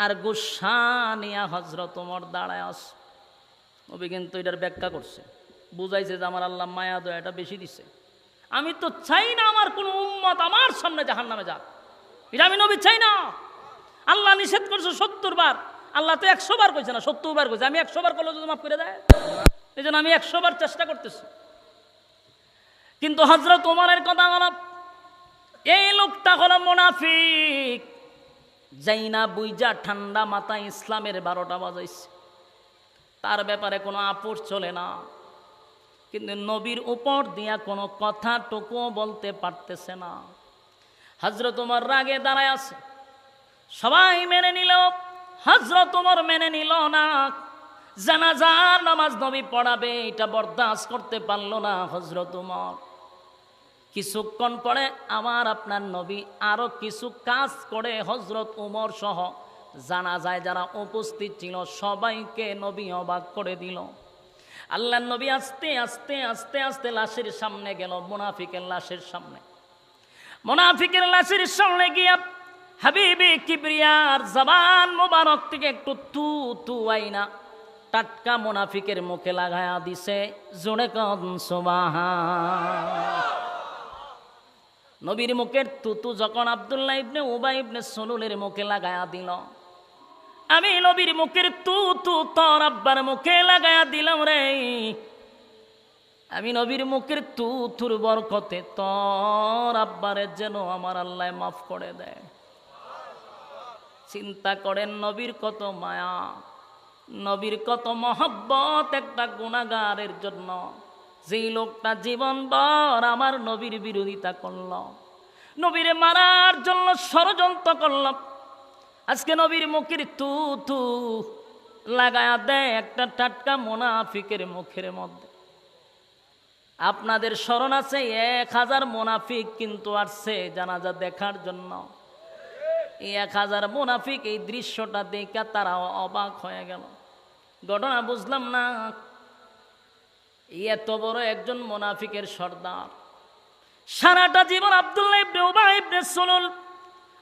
আর গুসা নিয়ে হযরত ওমর দাঁড়ায় আস। নবী কিন্তু এটার ব্যাখ্যা করছে, বুঝাইছে যে আমার আল্লাহ মায়া দয়াটা বেশি দিছে, আমি তো চাই না আমার কোনো উম্মত আমার সামনে জাহান্নামে যাক, এটা আমি নবী চাই না। আল্লাহ নিষেধ করছে 70 বার, আল্লাহ তো 100 বার কইছে না 70 বার কইছে, আমি 100 বার করলে যদি মাফ করে দেয়, এই জন্য আমি 100 বার চেষ্টা করতেছি। কিন্তু হযরত ওমরের কথা হলো এই লোকটা হলো মুনাফিক, যাই না বুইজা ঠান্ডা মাথায় ইসলামের 12টা বাজাইছে, তার ব্যাপারে কোনো আপোষ চলে না, কিন্তু নবীর উপর দিয়া কোনো কথা টুকুও বলতে পারতেছে না। হযরত ওমর রাগে দাঁড়ায় আছে, সবাই মেনে নিল, হযরত ওমর মেনে নিল না। জানাজার নামাজ নবী পড়াবে এটা বরদাস্ত করতে পারল না হযরত ওমর। কিছুক্ষণ পরে আমার আপনার নবী আরো কিছু কাজ করে হযরত ওমর সহ জানাজায় যারা উপস্থিত ছিল সবাইকে নবী অবাক করে দিল। আল্লাহর নবী আস্তে আস্তে আস্তে আস্তে লাশের সামনে গেল, মুনাফিকের লাশের সামনে। মুনাফিকের লাশের সামনে গিয়া হাবিবে কিবরিয়ার জবান মোবারক থেকে একটু তু তু আইনা টাটকা মুনাফিকের মুখে লাগায়া দিছে, জোরে কোন সুবহান। নবীর মুখের তুতু যখন আব্দুল্লাহ ইবনে উবাই ইবনে সুলুলের মুখে লাগায়া দিল, আমি নবীর মুখের তুতু তোর আব্বার মুখে লাগায়া দিলাম রে। আমি নবীর মুখের তুতুর বরকতে তোর আব্বারে যেন আমার আল্লাহ মাফ করে দেয়। চিন্তা করেন নবীর কত মায়া, নবীর কত মহব্বত একটা গুনাহগারের জন্য। যেই লোকটা জীবনভর আমার নবীর বিরোধিতা করল, নবীরে মারার জন্য ষড়যন্ত্র করল, আজকে নবীর মুখের তু তু লাগায়া দেয় একটা টাটকা মুনাফিকের মুখের মধ্যে। আপনাদের স্মরণ আছে 1000 মুনাফিক কিন্তু আসছে জানাজা দেখার জন্য। এই 1000 মুনাফিক এই দৃশ্যটা দেখে তারা অবাক হয়ে গেল। ঘটনা বুঝলাম না, এত বড় একজন মুনাফিকের সর্দার সারাটা জীবন আব্দুল্লাহ ইবনে উবাই ইবনে সুলুল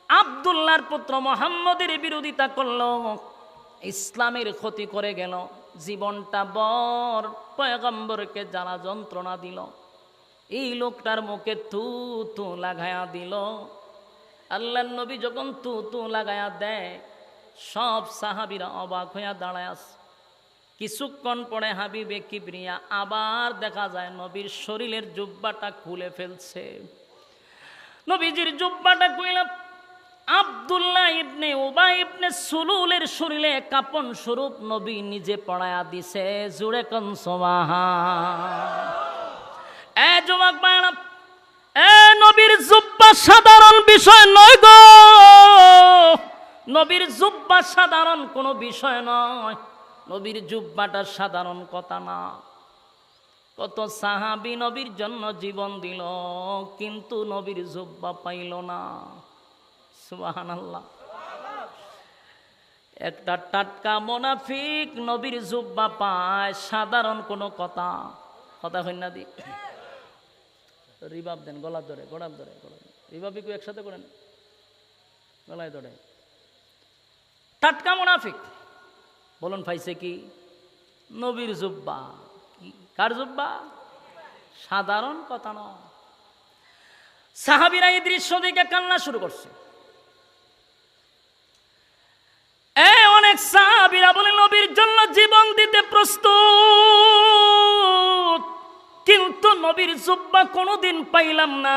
আব্দুল্লাহর পুত্র মুহাম্মদের বিরোধিতা করলো, ইসলামের ক্ষতি করে গেল, জীবনটা বর পয়গম্বরকে জ্বালা যন্ত্রণা দিল। এই লোকটার মুখে তু তু লাগায়া দিল। আল্লাহর নবী যখন তু তু লাগায়া দেয়, সব সাহাবীরা অবাক হইয়া দাঁড়ায় আছে। কিছুক্ষণ পরে হাবিবে কিবরিয়া আবার দেখা যায় নবীর শরীরের জুব্বাটা খুলে ফেলছে। নবীজির জুব্বাটা খুলে আব্দুল্লাহ ইবনে উবাই ইবনে সুলুলের শরীরে কাপন স্বরূপ নবী নিজে পড়ায়া দিছে। জুড়ে কোন সুবহান। এ যুবক ভাইরা, এ নবীর জুব্বা সাধারণ বিষয় নয় গো, নবীর জুব্বা সাধারণ কোনো বিষয় নয়। নবীর জুব্বাটা সাধারণ কথা না। কত সাহাবী নবীর জন্য জীবন দিল, কিন্তু নবীর জুব্বা পাইল না। সুবহানাল্লাহ। একটা টাটকা মুনাফিক নবীর জুব্বা পায়, সাধারণ কোনো কথা হইন না দি। রিবাব দেন, গলা ধরে, গড়াব ধরে, রিবাবি কেউ একসাথে করেন, গলায় ধরে। টাটকা মুনাফিক বলুন পাইছে কি? নবীর জুব্বা। কার জুব্বা? সাধারণ কথা নয়। সাহাবীরা এই দৃশ্য দেখে কান্না শুরু করছে। অনেক সাহাবীরা বলে নবীর জন্য জীবন দিতে প্রস্তুত, কিন্তু নবীর জুব্বা কোনোদিন পাইলাম না।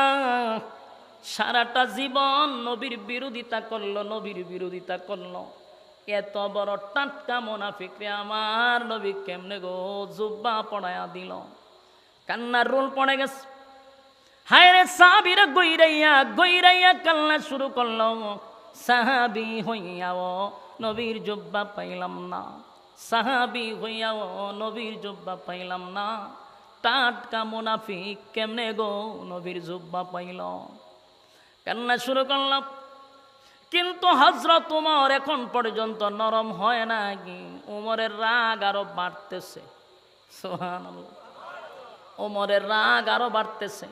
সারাটা জীবন নবীর বিরোধিতা করলো, নবীর বিরোধিতা করলো। এত বড় টাটকা মুনাফিকরে আমার নবী কেমনে গো জুব্বা পড়ায়া দিল? কান্নার রোল পড়ে গেছে। হায় রে, সাহাবীরা গইরাইয়া কান্না শুরু করলো। সাহাবী হইয়াও নবীর জুব্বা পাইলাম না, সাহাবী হইয়াও নবীর জুব্বা পাইলাম না। টাটকা মুনাফিক কেমনে গো নবীর জুব্বা পাইল? কান্না শুরু করলাম। কিন্তু হযরত ওমর এখন পর্যন্ত নরম হয় না। কি ওমরের রাগ আরো বাড়তেছে। সুবহানাল্লাহ। ওমরের রাগ আরো বাড়তেছে।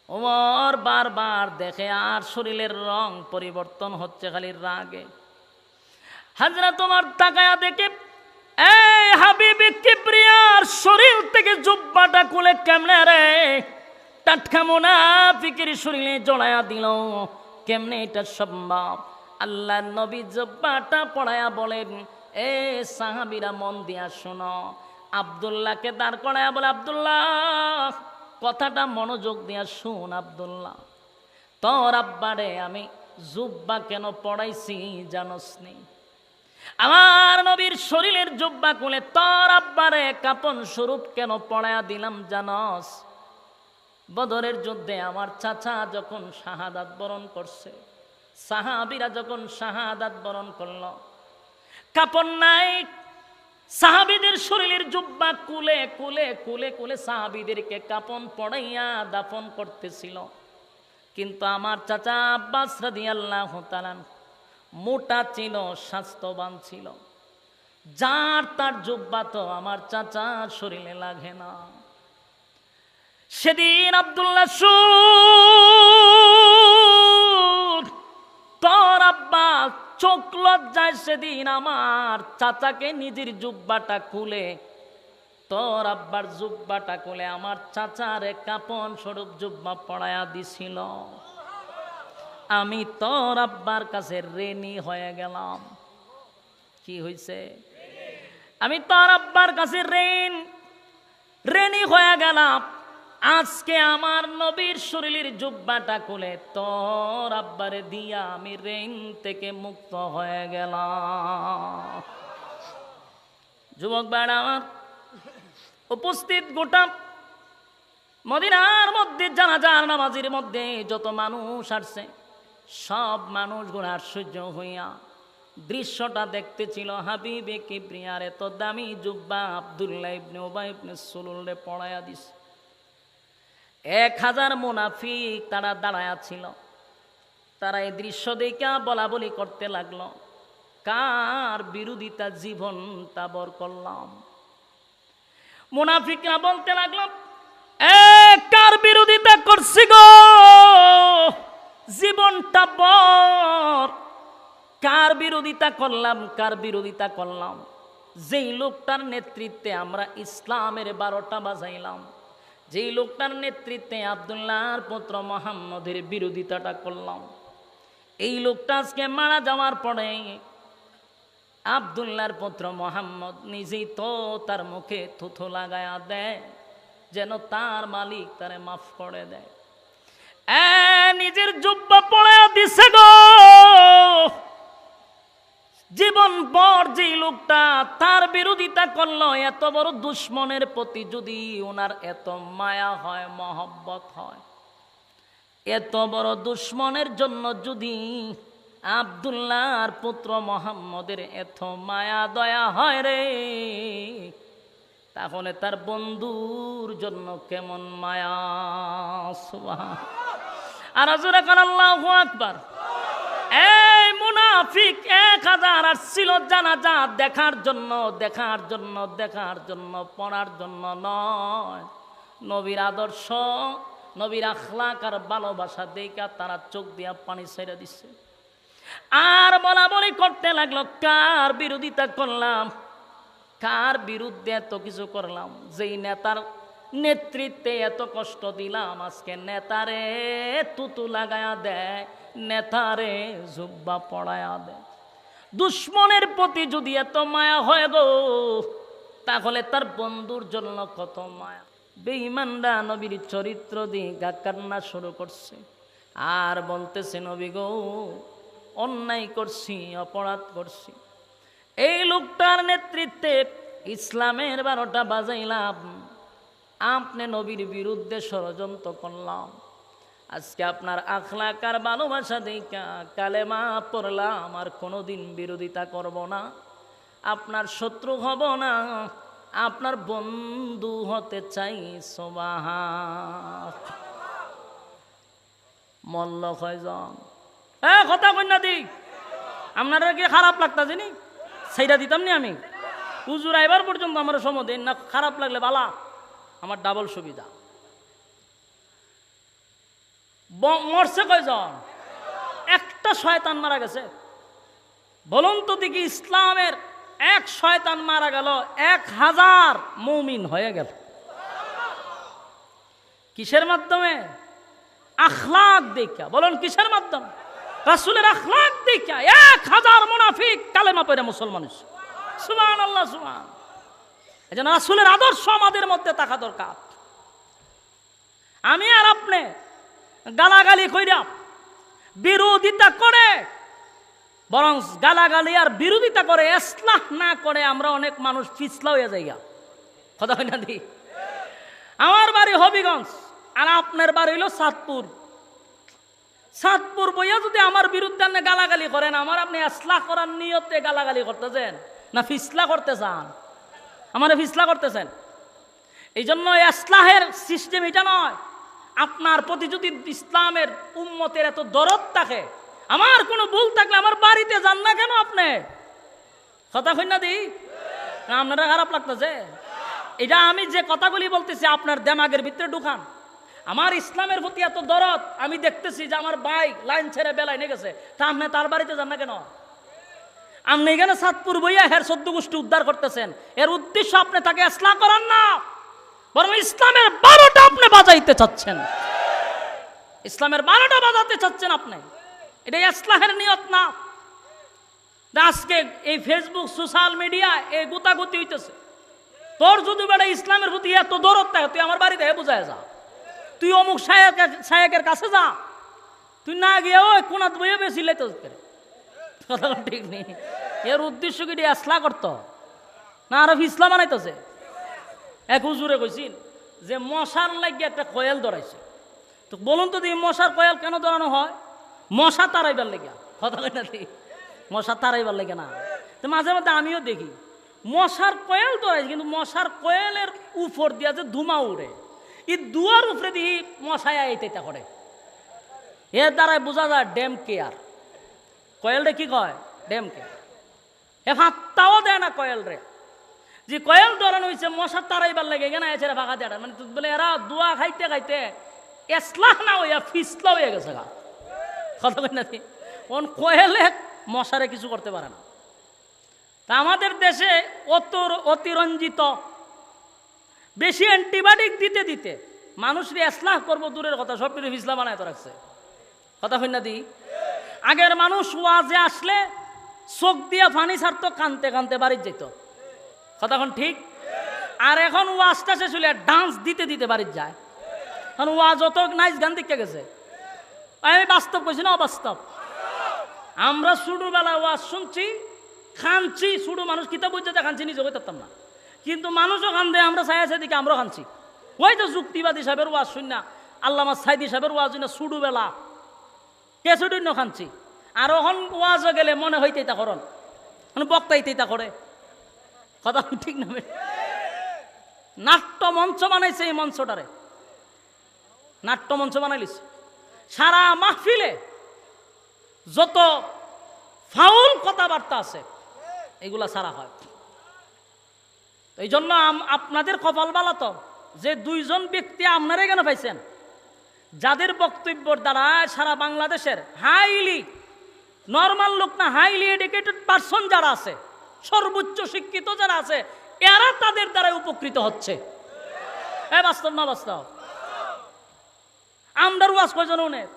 ওমর বারবার দেখে আর শরীরের রং পরিবর্তন হচ্ছে খালি রাগে। হযরত ওমর তাকায়া দেখে এই হাবিবে কিবরিয়ার শরীর থেকে জুব্বাটা খুলে কেমনে রে টাটকা মুনাফিকের শরীরে জড়ায়া দিল। কেমনে এটা সম্ভব? আল্লাহর নবী জুব্বাটা পড়ায়া বলেন, এ সাহাবীরা মন দিয়া শোনো। আব্দুল্লাহকে দাঁড় করায়া বলে, আব্দুল্লাহ কথাটা মনোযোগ দিয়া শুন। আব্দুল্লাহ, তোর আব্বারে আমি জুব্বা কেন পড়াইছি জানোস নি? আমার নবীর শরীরের জুব্বা খুলে তোর আব্বারে কাপন স্বরূপ কেন পড়ায়া দিলাম জানোস? বদরের যুদ্ধে আমার চাচা যখন শাহাদাত বরণ করছে, সাহাবীরা যখন শাহাদাত বরণ করল, কাপন নাই, সাহাবীদের শরীরের জুব্বা কুলে কুলে কুলে কুলে সাহাবীদেরকে কাপন পড়াইয়া দাফন করতেছিল। কিন্তু আমার চাচা আব্বাস রাদিয়াল্লাহু তাআলা মোটা ছিল, স্বাস্থ্যবান ছিল, যার তার জুব্বা তো আমার চাচার শরীরে লাগে না। সেদিন আব্দুল্লাহ তোর আব্বা চোখ লজ্জায় সেদিন আমার চাচাকে নিজের জুব্বাটা খুলে, তোর আব্বার জুব্বাটা খুলে আমার চাচারে কাপন স্বরূপ জুব্বা পড়ায়া দিছিল। আমি তোর আব্বার কাছে ঋণী হয়ে গেলাম। কি হইছে? আমি তোর আব্বার কাছে ঋণী হয়ে গেলাম। আজকে আমার নবীর শরীরের জুব্বাটা খুলে তোর আব্বারে দিয়া আমি ঋণ থেকে মুক্ত হয়ে গেলাম। যুবক ভাইরা আমার, উপস্থিত গোটা মদিনার মধ্যে জানাজার নামাজের মধ্যে যত মানুষ আসছে, সব মানুষগুলো আশ্চর্য হইয়া দৃশ্যটা দেখতেছিল। হাবিবে কিবরিয়ার এত দামি জুব্বা আব্দুল্লাহ ইবনে উবাই ইবনে সুলুলে পড়ায়া দিছে। 1000 মুনাফিক তারা দাঁড়ায়া ছিল। তারা এই দৃশ্য দেখে বলা বলি করতে লাগলো, কার বিরোধিতা জীবনটা বর করলাম। মুনাফিকরা বলতে লাগলো, কার বিরোধিতা করছি গো, জীবনটা বর, কার বিরোধিতা করলাম, কার বিরোধিতা করলাম। যেই লোকটার নেতৃত্বে আমরা ইসলামের 12টা বাজাইলাম, যেই লোকটার নেতৃত্বে আব্দুল্লাহর পুত্র মুহাম্মদের বিরোধিতাটা করলাম, এই লোকটা আজকে মারা যাওয়ার পরে আব্দুল্লাহর পুত্র মুহাম্মদ নিজেই তো তার মুখে থুথু লাগায়া দেয় যেন তার মালিক তারে মাফ করে দেয়। নিজের জুব্বা পড়ে দিছে গো। জীবন ভর যে লোকটা তার বিরোধিতা করলো, এত বড় দুশ্মনের প্রতি যদি ওনার এত মায়া হয়, মহব্বত হয়, এত বড় দুশ্মনের জন্য যদি আব্দুল্লাহর পুত্র মুহাম্মদের এত মায়া দয়া হয় রে, তাহলে তার বন্ধুর জন্য কেমন মায়া। সুবহান। আর জোরে কান আল্লাহু আকবার। এই মুনাফিক 1000 আসছিল জানাজা দেখার জন্য, দেখার জন্য, দেখার জন্য, পড়ার জন্য নয়। নবীর আদর্শ, নবীর আখলাক আর ভালোবাসা দেখা তারা চোখ দিয়া পানি ছেড়ে দিচ্ছে। আর বলা বলি করতে লাগলো, কার বিরোধিতা করলাম, কার বিরুদ্ধে এত কিছু করলাম, যেই নেতার নেতৃত্বে এত কষ্ট দিলাম, আজকে নেতারে তুতু লাগায়া দেয়, নেতারে জুব্বা পড়ায়া দেয়। দুশ্মনের প্রতি যদি এত মায়া হয় গো, তাহলে তার বন্ধুর জন্য কত মায়া। বেঈমানরা নবীর চরিত্র দিয়ে কান্না শুরু করছে আর বলতেছে, নবী গো অন্যায় করছি, অপরাধ করছি, এই লোকটার নেতৃত্বে ইসলামের 12টা বাজাইলাম, আপনি নবীর বিরুদ্ধে ষড়যন্ত্র করলাম, আজকে আপনার আখলাক আর ভালোবাসা দেখা কালেমা পড়লাম, আর কোনোদিন বিরোধিতা করব না, আপনার শত্রু হব না, আপনার বন্ধু হতে চাই। সুবহান। মল্ল কয়জন কথা কন্যা দি, আপনারা কি খারাপ লাগতা জানি সেইটা দিতাম নি আমি। হুজুর এবার পর্যন্ত আমার সময় দেন না, খারাপ লাগলে বালা, আমার ডাবল সুবিধা। মরছে কয়জন? একটা শয়তান মারা গেছে। বলুন তো দেখি, ইসলামের এক শয়তান মারা গেল, 1000 মুমিন হয়ে গেল। কিসের মাধ্যমে? আখলাক দেখা। বলুন কিসের মাধ্যমে? রাসূলের আখলাক দেখা 1000 মুনাফিক কালেমা পড়ে মুসলমান হয়েছে। সুবহানাল্লাহ, সুবহান। এজন্য রাসূলের আদর্শ আমাদের মধ্যে থাকা দরকার। আমি আর আপনি গালাগালি কইরা বিরোধিতা করে, বরং গালাগালি আর বিরোধিতা করে ইসলাহ না করে আমরা অনেক মানুষ পিছলা হয়ে যাই। কথা হয় না দি? আমার বাড়ি হবিগঞ্জ আর আপনার বাড়ি হইল চাঁদপুর। চাঁদপুর বইয়া যদি আমার বিরুদ্ধে আপনি গালাগালি করেন, আমার আপনি ইসলাহ করার নিয়তে গালাগালি করতেছেন না ফিসলা করতে চান? আমার ফিসলা করতেছেন। এই জন্য ইসলাহের সিস্টেম এটা নয়। আপনার প্রতি যদি ইসলামের উম্মতের এত দরদ থাকে, আমার কোনো ভুল থাকলে আমার বাড়িতে যান না কেন আপনি? কথা কই না দি? আপনারা খারাপ লাগতেছে? এটা আমি যে কথাগুলি বলতেছি আপনার দেমাগের ভিতরে ঢুকান। আমার ইসলামের প্রতি এত দরদ, আমি দেখতেছি যে আমার ভাই লাইন ছেড়ে বেলায় নিয়ে গেছে, তা আপনি তার বাড়িতে যান না কেন? আপনি এখানে চাঁদপুর বইয়া হের 14 গোষ্ঠী উদ্ধার করতেছেন, এর উদ্দেশ্য আপনি তাকে ইসলাহ করান না, বরং ইসলামের 12টা আপনি বাজাইতে চাচ্ছেন। ইসলামের 12টা বাজাতে চাচ্ছেন আপনি, এটা ইসলাহের নিয়ত না। আজকে এই ফেসবুক সোশ্যাল মিডিয়া এই গুতাগুতি হইতেছে। তোর যদি বেটা ইসলামের প্রতি এত দরদ থাকে, তুই আমার বাড়িতে বুঝায় যা, তুই অমুক শায়েকের কাছে যা, তুই না গিয়ে ওই কোনাত বইয়ে বেশি লেতে কথা ঠিক নেই। এর উদ্দেশ্য কি ইসলাম করতো না আরো ইসলাম বানাইতেছে? এক হুজুরে কইছিল যে মশার লাগিয়ে একটা কয়েল ধরাইছে। তো বলুন তো দিয়ে মশার কয়েল কেন ধরানো হয়? মশা তারাইবার লেগে। কথা কই না, মশা তারাইবার লেগে না। তো মাঝে মাঝে আমিও দেখি মশার কয়েল ধরাইছে, কিন্তু মশার কয়েলের উপর দিয়া যে ধুমা উড়ে, এই দুয়ার উপরে দিয়ে মশায় আইতে করে। এর দ্বারাই বোঝা যায় ড্যাম কেয়ার। কয়েল রে কি কয়? Damn care. এ ফাত্তাও দেয় না কয়েল রে, যে কয়েল ধরানো হয়েছে মশার তারাইবার লাগে কেনা এছে ফাঁকা দেয়, মানে বলে এরা দোয়া খাইতে খাইতে এসলাহ না হইয়া ফিসলা হয়ে গেছে গা। কথা কই না? কয়েলে মশারে কিছু করতে পারে না। তা আমাদের দেশে অতিরঞ্জিত বেশি অ্যান্টিবায়োটিক দিতে দিতে মানুষরে এসলাহ করবো দূরের কথা, সব কিছু ফিসলা বানায় তো রাখছে। কথা কই না দি? আগের মানুষ ওয়াজে আসলে চোখ দিয়া পানি ছাড়তো, কানতে কানতে বাড়ি যেত। কতক্ষণ ঠিক? আর এখন ওয়াজটা শেষ হলে ডান্স দিতে দিতে বাড়ি যায়। এখন ওয়াজ অত নাইস গান দেখতে গেছে। আমি বাস্তব কইছি না অবাস্তব? আমরা ছোটবেলায় ওয়াজ শুনছি, খানছি, ছোট মানুষ কিতাব বুঝতে খানছি, নিজে হইতাম না, কিন্তু মানুষও খান দেয়, আমরা চাই আছে দিকে আমরাও খানছি। ওই তো যুক্তিবাদী সাহেবের ওয়াজ শুন না, আল্লামা সাইদি সাহেবের ওয়াজ শুন না, ছোটবেলা কেসুডিন্য খানছি। আর ওখান ওয়াজও গেলে মনে হইতেই তা করন, মানে বক্তাইতেই তা করে। কথা ঠিক না? নাট্য মঞ্চ বানাইছে, এই মঞ্চটারে নাট্য মঞ্চ বানাইলিস। সারা মাহফিলে যত ফাউল কথাবার্তা আছে এগুলা সারা হয়। এই জন্য আপনাদের কপাল বালা তো যে দুইজন ব্যক্তি আপনারাই কেন পাইছেন, যাদের বক্তব্যের দ্বারা সারা বাংলাদেশের হাইলি নর্মাল লোক না, হাইলি এডুকেটেড পারসন যারা আছে, সর্বোচ্চ শিক্ষিত যারা আছে, এরা তাদের দ্বারা উপকৃত হচ্ছে। এ বাস্তব না বাস্তব? আমরার ওয়াজ কয়জন উনের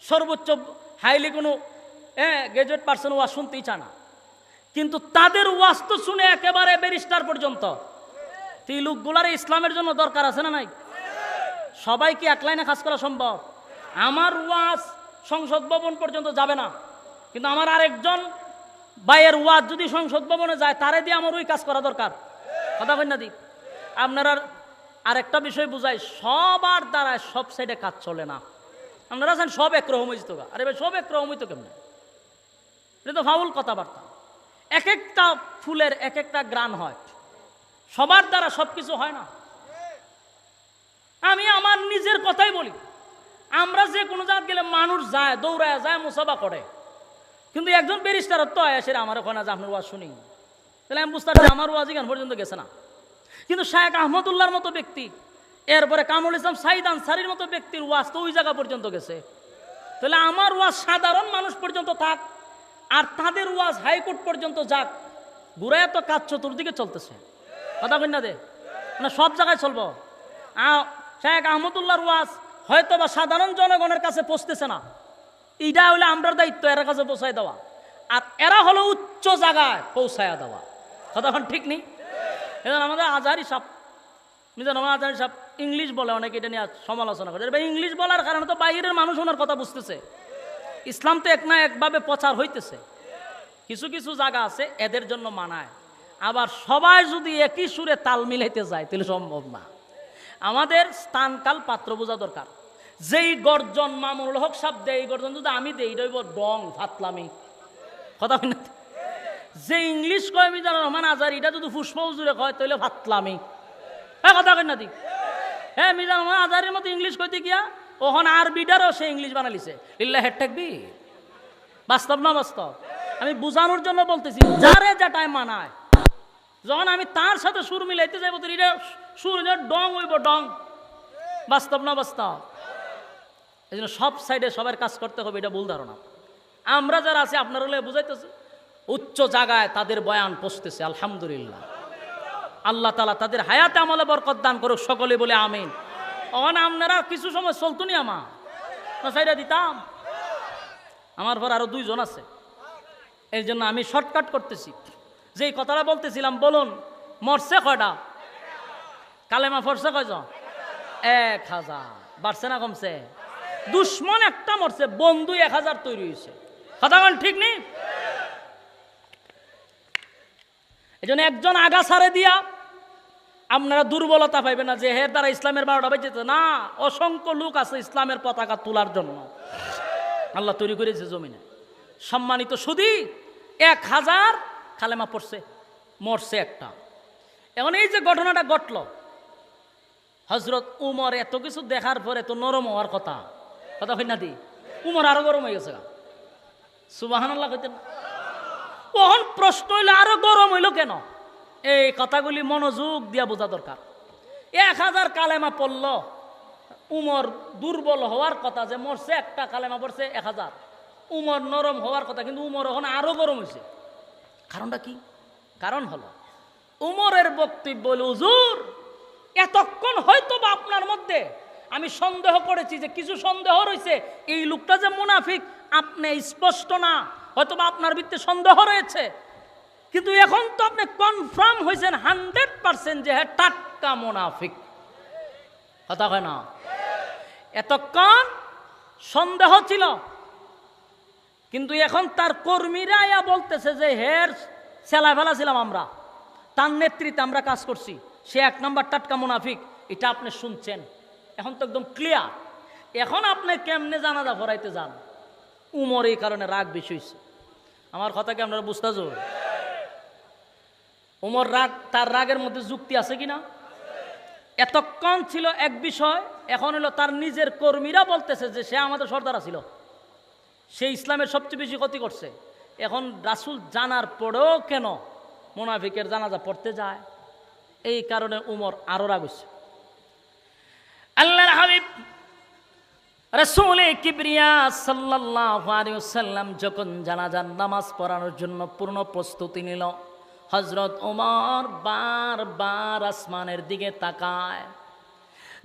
সর্বোচ্চ হাইলি কোনো গ্রাজুয়েট পারসন ওয়াজ শুনতেই চায় না, কিন্তু তাদের ওয়াজ তো শুনে একেবারে ব্যারিস্টার পর্যন্ত। এই লোকগুলার ইসলামের জন্য দরকার আছে না নাই? সবাই কি এক লাইনে কাজ করা সম্ভব? আমার ওয়াজ সংসদ ভবন পর্যন্ত যাবে না, কিন্তু আমার আরেকজন ভাইয়ের ওয়াজ যদি সংসদ ভবনে যায়, তারে দিয়ে আমার ওই কাজ করা দরকার। কথা কই না দি? আপনারা আরেকটা বিষয় বুঝাই, সবার দ্বারা সব সাইডে কাজ চলে না। আপনারা আছেন সব একরকম হইতো, আরে ভাই সব একরকম হইতো কেমন? এটা তো ফাউল কথাবার্তা। এক একটা ফুলের এক একটা গ্রান হয়, সবার দ্বারা সব কিছু হয় না। আমি আমার নিজের কথাই বলি, আমরা যে কোনো জায়গা গেলে মানুষ যায়, দৌড়ায় যায়, মুসাফা করে, কিন্তু একজন ব্যারিস্টার তো এসে আমার ওখানে যে আপনার ওয়াজ শুনি, তাহলে আমি বুঝতে পারছি আমার ওয়াজ এখান পর্যন্ত গেছে না। কিন্তু শায়েখ আহমদুল্লাহর মতো ব্যক্তি, এরপরে কামরুল ইসলাম সাইদ আনসারীর মতো ব্যক্তির ওয়াজ তো ওই জায়গা পর্যন্ত গেছে। তাহলে আমার ওয়াজ সাধারণ মানুষ পর্যন্ত থাক, আর তাদের ওয়াজ হাইকোর্ট পর্যন্ত যাক, ঘুরায় তো কাজ চতুর্দিকে চলতেছে। কথা কই না দে? না সব জায়গায় চলবো। শায়েখ আহমদুল্লাহর ওয়াজ হয়তো বা সাধারণ জনগণের কাছে পৌঁছতেছে না, এইটা হলে আমরার দায়িত্ব এর কাছে পৌঁছায় দেওয়া, আর এরা হলো উচ্চ জায়গায় পৌঁছায়া দেওয়া। কথা ঠিক নেই? এখন আমাদের আজহারি সাহেব, আমার আজহারি সাহেব ইংলিশ বলে, অনেকে এটা নিয়ে সমালোচনা করে। ইংলিশ বলার কারণে তো বাইরের মানুষ ওনার কথা বুঝতেছে। ইসলাম তো এক না একভাবে প্রচার হইতেছে। কিছু কিছু জায়গা আছে এদের জন্য মানায়, আবার সবাই যদি একই সুরে তাল মিলাইতে যায় তাহলে সম্ভব না। আমাদের স্থানকাল পাত্র বোঝা দরকার। যেই গর্জন মামুনুল হক সাহেব দেয়, এই গর্জন যদি আমি দেই, এটা হইব ডং ফাতলামি। কথা হয় না? যে ইংলিশ কয় মিজানুর রহমান আজহারী, এটা যদি ফুসফুজুরে কয় তাহলে ফাতলামি। হ্যাঁ কথা কই না দি? হ্যাঁ মিজানুর রহমান আজহারীর মতো ইংলিশ কইতে গিয়া ওখানে আরবিটারও সে ইংলিশ বানালিছে। লিল্লাহি তাকবীর। বাস্তব না বাস্তব? আমি বুঝানোর জন্য বলতেছি, যারে যেটাই মানায়, যখন আমি তার সাথে সুর মিলাইতে যাইব তো এটা সুর ডং হইব ডং। বাস্তব না বাস্তব? এই জন্য সব সাইডে সবার কাজ করতে হবে, এটা ভুল ধারণা। আমরা যারা আছি আপনারা হলে বুঝাইতেছে, উচ্চ জায়গায় তাদের বয়ান পৌঁছতেছে, আলহামদুলিল্লাহ। আল্লাহ তাআলা তাদের হায়াতে আমলে বরকত দান করুক, সকলে বলে আমিন। অন আপনারা কিছু সময় চলতো নি আমার না সাইডা দিতাম, আমার পর আরো দুইজন আছে, এই জন্য আমি শর্টকাট করতেছি। যেই কথাটা বলতেছিলাম, বলুন মরছে কয়টা? কালেমা পড়ছে কয়জন? 1000। বাড়ছে না কমছে? দুশ্মন একটা মরছে, বন্ধু 1000 তৈরি হয়েছে। কথা ঠিক নেই? এই জন্য একজন আগা ছাড়ে দিয়া আপনারা দুর্বলতা পাইবেন না যে হের দ্বারা ইসলামের 12টা বেজেছে না। অসংখ্য লোক আছে ইসলামের পতাকা তোলার জন্য আল্লাহ তৈরি করেছে জমিনে। সম্মানিত সুধী, 1000 কালেমা পড়ছে, মরছে একটা। এখন এই যে ঘটনাটা ঘটল, হযরত উমর এত কিছু দেখার পরে তো নরম হওয়ার কথা, কথা কই না দি উমর আরো গরম হয়ে গেছে সুবহানাল্লাহ কইতেন না তখন প্রশ্ন হইলো আরো গরম হইলো কেন এই কথাগুলি মনোযোগ দিয়া বোঝা দরকার 1000 কালেমা পড়ল উমর দুর্বল হওয়ার কথা যে মরছে একটা কালেমা পড়ছে 1000 উমর নরম হওয়ার কথা কিন্তু উমর এখন আরো গরম হয়েছে কারণটা কি কারণ হলো উমরের বক্তব্য হলো হুজুর এতক্ষণ হয়তো বা আপনার মধ্যে আমি সন্দেহ করেছি যে কিছু সন্দেহ রয়েছে এই লোকটা যে মুনাফিক আপনি স্পষ্ট না হয়তো বা আপনার ভিতরে সন্দেহ রয়েছে কিন্তু এখন তো আপনি কনফার্ম হয়েছেন 100% যে হ্যাঁ টাটকা মুনাফিক কথা হয় না এতক্ষণ সন্দেহ ছিল কিন্তু এখন তার কর্মীরা ইয়া বলতেছে যে হের সেলা ফেলা ছিলাম আমরা তার নেতৃত্বে আমরা কাজ করছি সে 1 নম্বর টাটকা মুনাফিক এটা আপনি শুনছেন এখন তো একদম ক্লিয়ার এখন আপনি কেমনে জানাজা পড়াইতে যান উমর এই কারণে রাগ বেশি হয়েছে আমার কথা কি আপনারা বুঝতে যাবেন উমর রাগ তার রাগের মধ্যে যুক্তি আছে কিনা এতক্ষণ ছিল এক বিষয় এখন হলো তার নিজের কর্মীরা বলতেছে যে সে আমাদের সর্দার ছিল সে ইসলামের সবচেয়ে বেশি ক্ষতি করছে এখন রাসূল জানার পরেও কেন মুনাফিকের জানাজা পড়তে যায় এই কারণে উমর আরো রাগ হয়েছে আল্লাহর হাবিব রাসূল কিবরিয়া সাল্লাল্লাহু আলাইহি ওয়াসাল্লাম যখন জানাজার নামাজ পড়ানোর জন্য পূর্ণ প্রস্তুতি নিল হযরত ওমর বারবার আসমানের দিকে তাকায়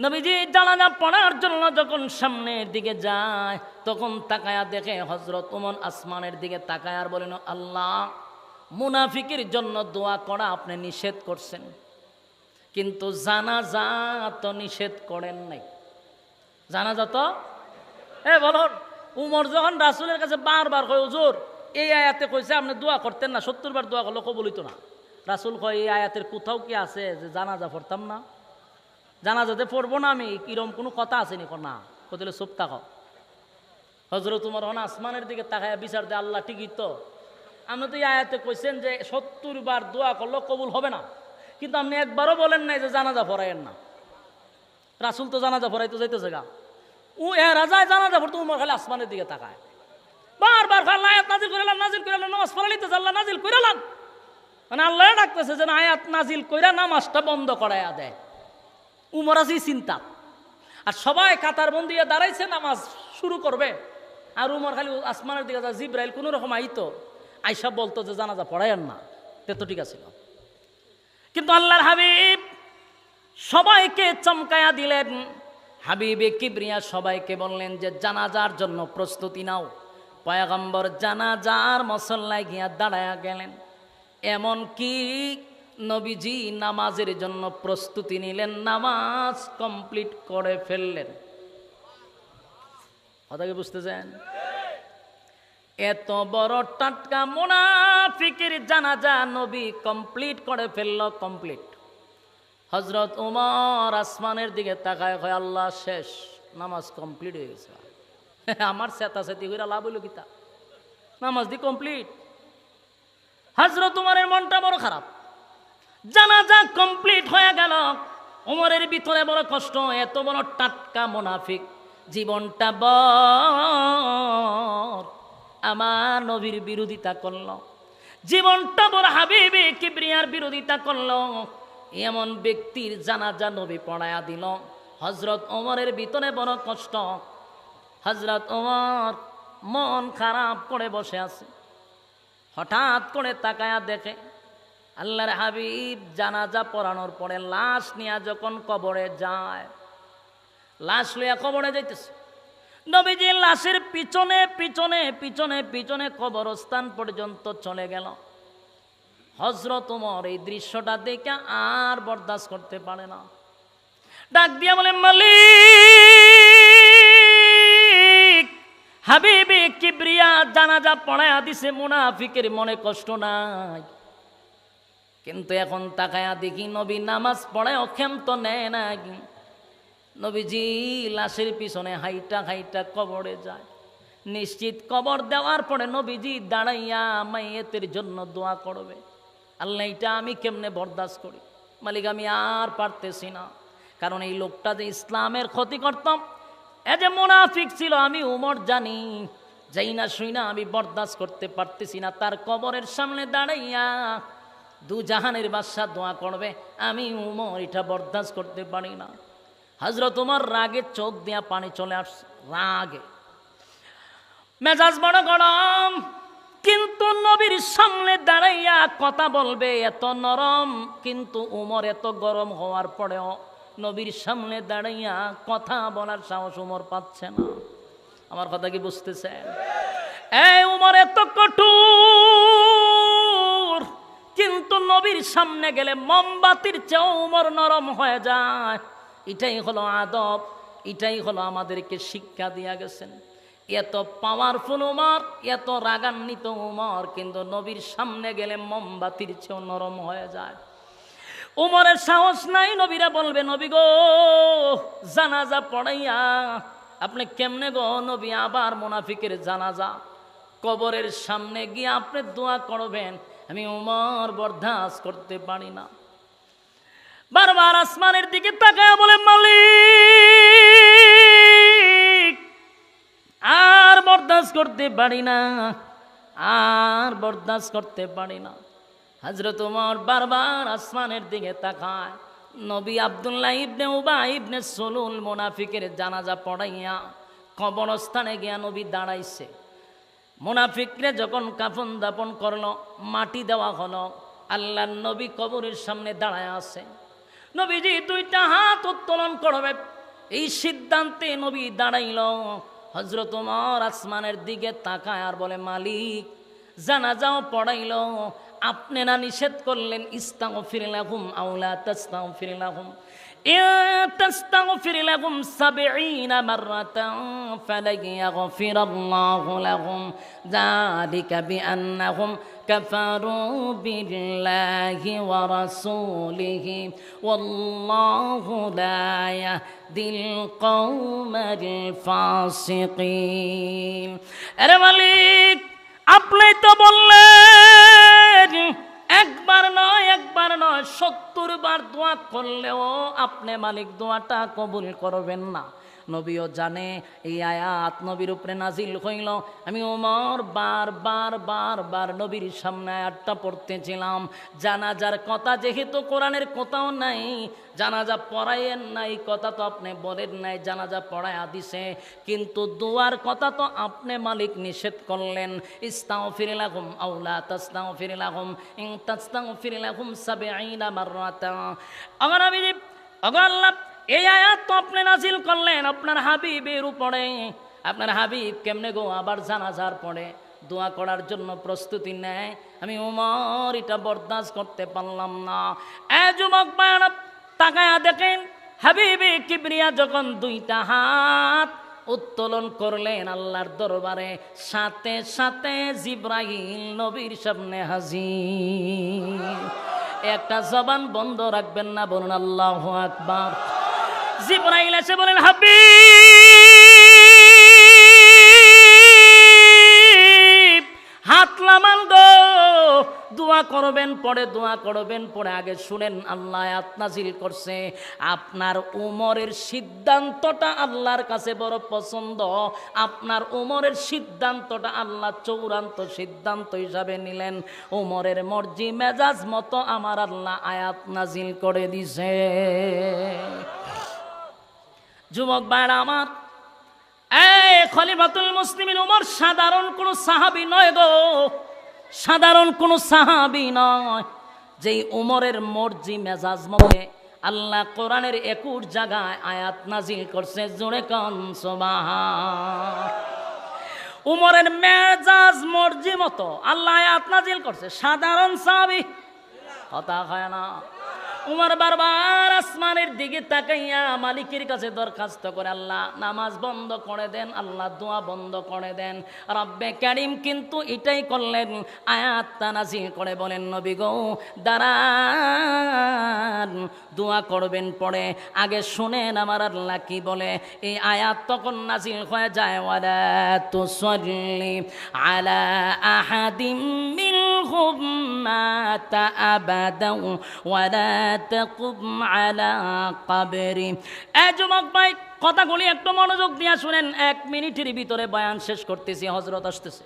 নবীজি জানাজা পড়ার জন্য যখন সামনের দিকে যায় তখন তাকায়া দেখে হযরত ওমর আসমানের দিকে তাকায় আর বলেন আল্লাহ মুনাফিকের জন্য দোয়া করা আপনি নিষেধ করছেন কিন্তু জানাজা তো নিষেধ করেন নাই জানাজা তো বলুন উমর যখন রাসূলের কাছে বারবার কয় হুজুর এই আয়াতে কইছে আপনি দোয়া করতেন না 70 বার দোয়া করলে কবুল হইতো না রাসূল কয় এই আয়াতের কোথাও কি আছে যে জানাজা পড়তাম না জানাজাতে পড়বো না আমি কিরম কোনো কথা আছে নি না কতলে চুপ থাকো হযরত উমর হন আসমানের দিকে তাকায় বিচার দে আল্লাহ ঠিকই তো আপনি তো এই আয়াতে কইছেন যে 70 বার দোয়া করলে কবুল হবে না কিন্তু আপনি একবারও বলেন নাই যে জানাজা পড়ায়েন না রাসূল তো জানাজা পড়াইতে যাইতেছে গা ও রাজায় জানাজা পড়তো উমর খালি আসমানের দিকে তাকায় বারবার আল্লাহ আয়াত নাজিল কইরালাম নামাজ পড়াইতে আল্লাহ নাজিল কইরালাম মানে আল্লাহ ডাকতেছে যে আয়াত নাজিল কইরা নামাজটা বন্ধ করায়া দেয় উমর আছে চিন্তা আর সবাই কাতার বন্দি দাঁড়াইছে নামাজ শুরু করবে আর উমর খালি আসমানের দিকে জিব্রাইল কোনো রকম আইতো আইসা বলতো যে জানাজা পড়ায়েন না তে তো ঠিক আছে কিন্তু আল্লাহর হাবিব সবাইকে চমকায়া দিলেন হাবিবে কিবরিয়া সবাইকে বললেন যে জানাজার জন্য প্রস্তুতি নাও পয়গম্বর জানাজার মুসল্লায় গিয়া দাঁড়ায়া গেলেন এমন কি নবীজি নামাজের জন্য প্রস্তুতি নিলেন নামাজ কমপ্লিট করে ফেললেন কথা কি বুঝতেছেন এত বড় টাটকা মুনাফিকের জানাজা নবী কমপ্লিট করে ফেলল কমপ্লিট হযরত ওমর আসমানের দিকে তাকায় কয় আল্লাহ শেষ নামাজ কমপ্লিট হয়ে গেছে আমার চেতাচেতি কইরা লাভ হইল কিতা নামাজ দি কমপ্লিট হযরত ওমরের মনটা বড় খারাপ জানাজা কমপ্লিট হয়ে গেল ওমরের ভিতরে বড় কষ্ট এত বড় টাটকা মুনাফিক জীবনটা বড় আমার নবীর বিরোধিতা করল জীবনটা বড় হাবিবে কিবরিয়ার বিরোধিতা করল এমন ব্যক্তির জানাজা নবী পড়ায়া দিল হযরত ওমরের ভিতরে বড় কষ্ট হযরত ওমর মন খারাপ করে বসে আছে হঠাৎ করে তাকায়া দেখে আল্লাহর হাবিব জানাজা পড়ানোর পরে লাশ নিয়ে যখন কবরে যায় লাশ লইয়া কবরে যাইতেছে নবীজি লাশের পিছনে পিছনে পিছনে পিছনে কবরস্থান পর্যন্ত চলে গেল হযরত ওমর এই দৃশ্যটা দেখে আর বরদাস্ত করতে পারে না ডাক দিয়া বলে মালিক হাবিবে কিবরিয়া জানাজা পড়ায়া দিছে মুনাফিকের মনে কষ্ট নাই কিন্তু এখন তাকায়া দেখি নবী নামাজ পড়ায় অক্ষান্ত নেয় না নবীজি লাশের পিছনে হাইটা হাইটা কবরে যায় নিশ্চিত কবর দেওয়ার পরে নবীজি দাঁড়াইয়া মাইয়েতের জন্য দোয়া করবে আল্লাহ এটা আমি কেমনে বরদাস্ত করি মালিক আমি আর পারতেছি না কারণ এই লোকটা যে ইসলামের ক্ষতি করতাম এ যে মুনাফিক ছিল আমি উমর জানি, যাই না শুই না আমি বরদাস্ত করতে পারতেছি না। তার কবরের সামনে দাঁড়াইয়া দু জাহানের বাদশা দোয়া করবে, আমি উমর এটা বরদাস্ত করতে পারি না। হযরত উমর রাগে চোখ দিয়া পানি চলে আসছে, রাগে মেজাজ বড় গরম। কিন্তু নবীর সামনে দাঁড়াইয়া কথা বলবে এত নরম, কিন্তু উমর এত গরম হওয়ার পরেও নবীর সামনে দাঁড়াইয়া কথা বলার সাহস উমর পাচ্ছে না। আমার কথা কি বুঝতেছেন? এই উমর এত কঠোর, কিন্তু নবীর সামনে গেলে মোমবাতির চেয়েও উমর নরম হয়ে যায়। এটাই হলো আদব, এটাই হলো আমাদেরকে শিক্ষা দিয়া গেছেন। এত পাওয়ারফুল উমর, এত রাগান্বিত উমর, কিন্তু নবীর সামনে গেলে মোমবাতির চেয়েও নরম হয়ে যায়। উমরের সাহস নাই, নবীরা বলবে নবী গো জানাজা পড়াইয়া আপনি কেমনে গো নবী আবার মুনাফিকের জানাজা কবরের সামনে গিয়ে আপনি দোয়া করবেন, আমি উমর বরদাস্ত করতে পারি না। বারবার আসমানের দিকে তাকায় বলে মালিক আর বরদাস্ত করতে পারি না, আর বরদাস্ত করতে পারি না। হযরত ওমর বারবার আসমানের দিকে তাকায়। নবী আব্দুল্লাহ ইবনে উবাই ইবনে সুলুল মুনাফিকের জানাজা পড়াইয়া কবরস্থানে গিয়া নবী দাঁড়াইছে। মুনাফিকরে যখন কাফন দাপন করলো, মাটি দেওয়া হলো, আল্লাহর নবী কবরের সামনে দাঁড়ায় আছে। নবীজি দুইটা হাত উত্তোলন করবে, এই সিদ্ধান্তে নবী দাঁড়াইল। হযরত ওমর আসমানের দিকে তাকায় আর বলে মালিক জানাজাও পড়াইল, আপনি না নিষেধ করলেন ইস্তাগফির লাহুম আও লা তাস্তাগফির লাহুম, তাস্তাগফির লাহুম ৭০ মাররাতান ফালান ইয়াগফিরাল্লাহু লাহুম যালিকা বিআন্নাহুম কাফারু বিল্লাহি ওয়া রাসূলিহি ওয়াল্লাহু লা ইয়াহদিল কওমাল ফাসিকিন। আরে মালিক আপনি তো বললেন একবার নয় ৭০ বার দোয়া করলেও আপনি মালিক দোয়াটা কবুল করবেন না। নবীও জানে এই আয়াত নবীর উপরে নাজিল হইল। আমি ওমর বার নবীর সামনে আয়াতটা পড়তেছিলাম। জানাজার কথা যেহেতু কোরআনের কোথাও নাই, জানাজা পড়াইয়েন নাই কথা তো আপনি বলেন নাই, জানাজা পড়ায় দিছে, কিন্তু দোয়ার কথা তো আপনি মালিক নিষেধ করলেন ইস্তাগফির লাহুম আও লা তাস্তাগফির লাহুম ইন তাস্তাগফির লাহুম ৭০ মাররাতান। আল্লাহ নবী আল্লাহ এই আয়াত তো আপনি নাজিল করলেন আপনার হাবিবের উপরে। আপনার হাবিব কেমনে গো আবার জানাজার পরে দোয়া করার জন্য প্রস্তুতি নেয়? আমি ওমর এটা বরদাস্ত করতে পারলাম না। এ যুবক ভাইরা তাকায়া দেখেন, হাবিবে কিবরিয়া যখন দুইটা হাত উত্তোলন করলেন আল্লাহর দরবারে, সাথে সাথে জিবরাইল নবীর সামনে হাজির। একটা জবান বন্ধ রাখবেন না, বলুন আল্লাহু আকবার। জিবরাইল এসে বলেন হাবিব হাত লামান গো, দোয়া করবেন পরে, দোয়া করবেন পরে, আগে শুনেন আল্লাহ আয়াত নাজিল করছে। আপনার উমরের সিদ্ধান্তটা আল্লাহর কাছে বড় পছন্দ, আপনার উমরের সিদ্ধান্তটা আল্লাহ চূড়ান্ত সিদ্ধান্ত হিসাবে নিলেন। উমরের মর্জি মেজাজ মতো আমার আল্লাহ আয়াত নাজিল করে দিছে। যুবক ভাইরা আমার, এই খলিফাতুল মুসলিমিন উমর সাধারণ কোন সাহাবী নয় গো, সাধারণ কোন সাহাবী নয়। যেই উমরের মর্জি মেজাজ মতে আল্লাহ কোরআনের ২১ জায়গায় আয়াত নাজিল করছে, জোরে কোন সুবহান। উমরের মেজাজ মর্জি মতো আল্লাহ আয়াত নাজিল করছে, সাধারণ সাহাবী কথা হয় না। উমর বারবার আসমানের দিকে তাকাইয়া মালিকের কাছে দরখাস্ত করে, আল্লাহ নামাজ বন্ধ করে দেন, আল্লাহ দোয়া বন্ধ করে দেন। রব্বে কারীম কিন্তু এটাই করলেন, আয়াতটা নাজিল করে বলেন নবী গো দাঁড়ান, দোয়া করবেন পরে, আগে শুনেন আমার আল্লাহ কি বলে। এই আয়াত তখন নাজিল হয়ে যায়, ওয়ালা তুসাল্লি আলা আহাদিম মিনহুম মাতা আবাদা ওয়ালা تقم على قبري এ যুবক ভাই কথাগুলি একটু মনোযোগ দিয়ে শুনেন 1 মিনিটের ভিতরে বয়ান শেষ করতেছি হযরত আসতেছে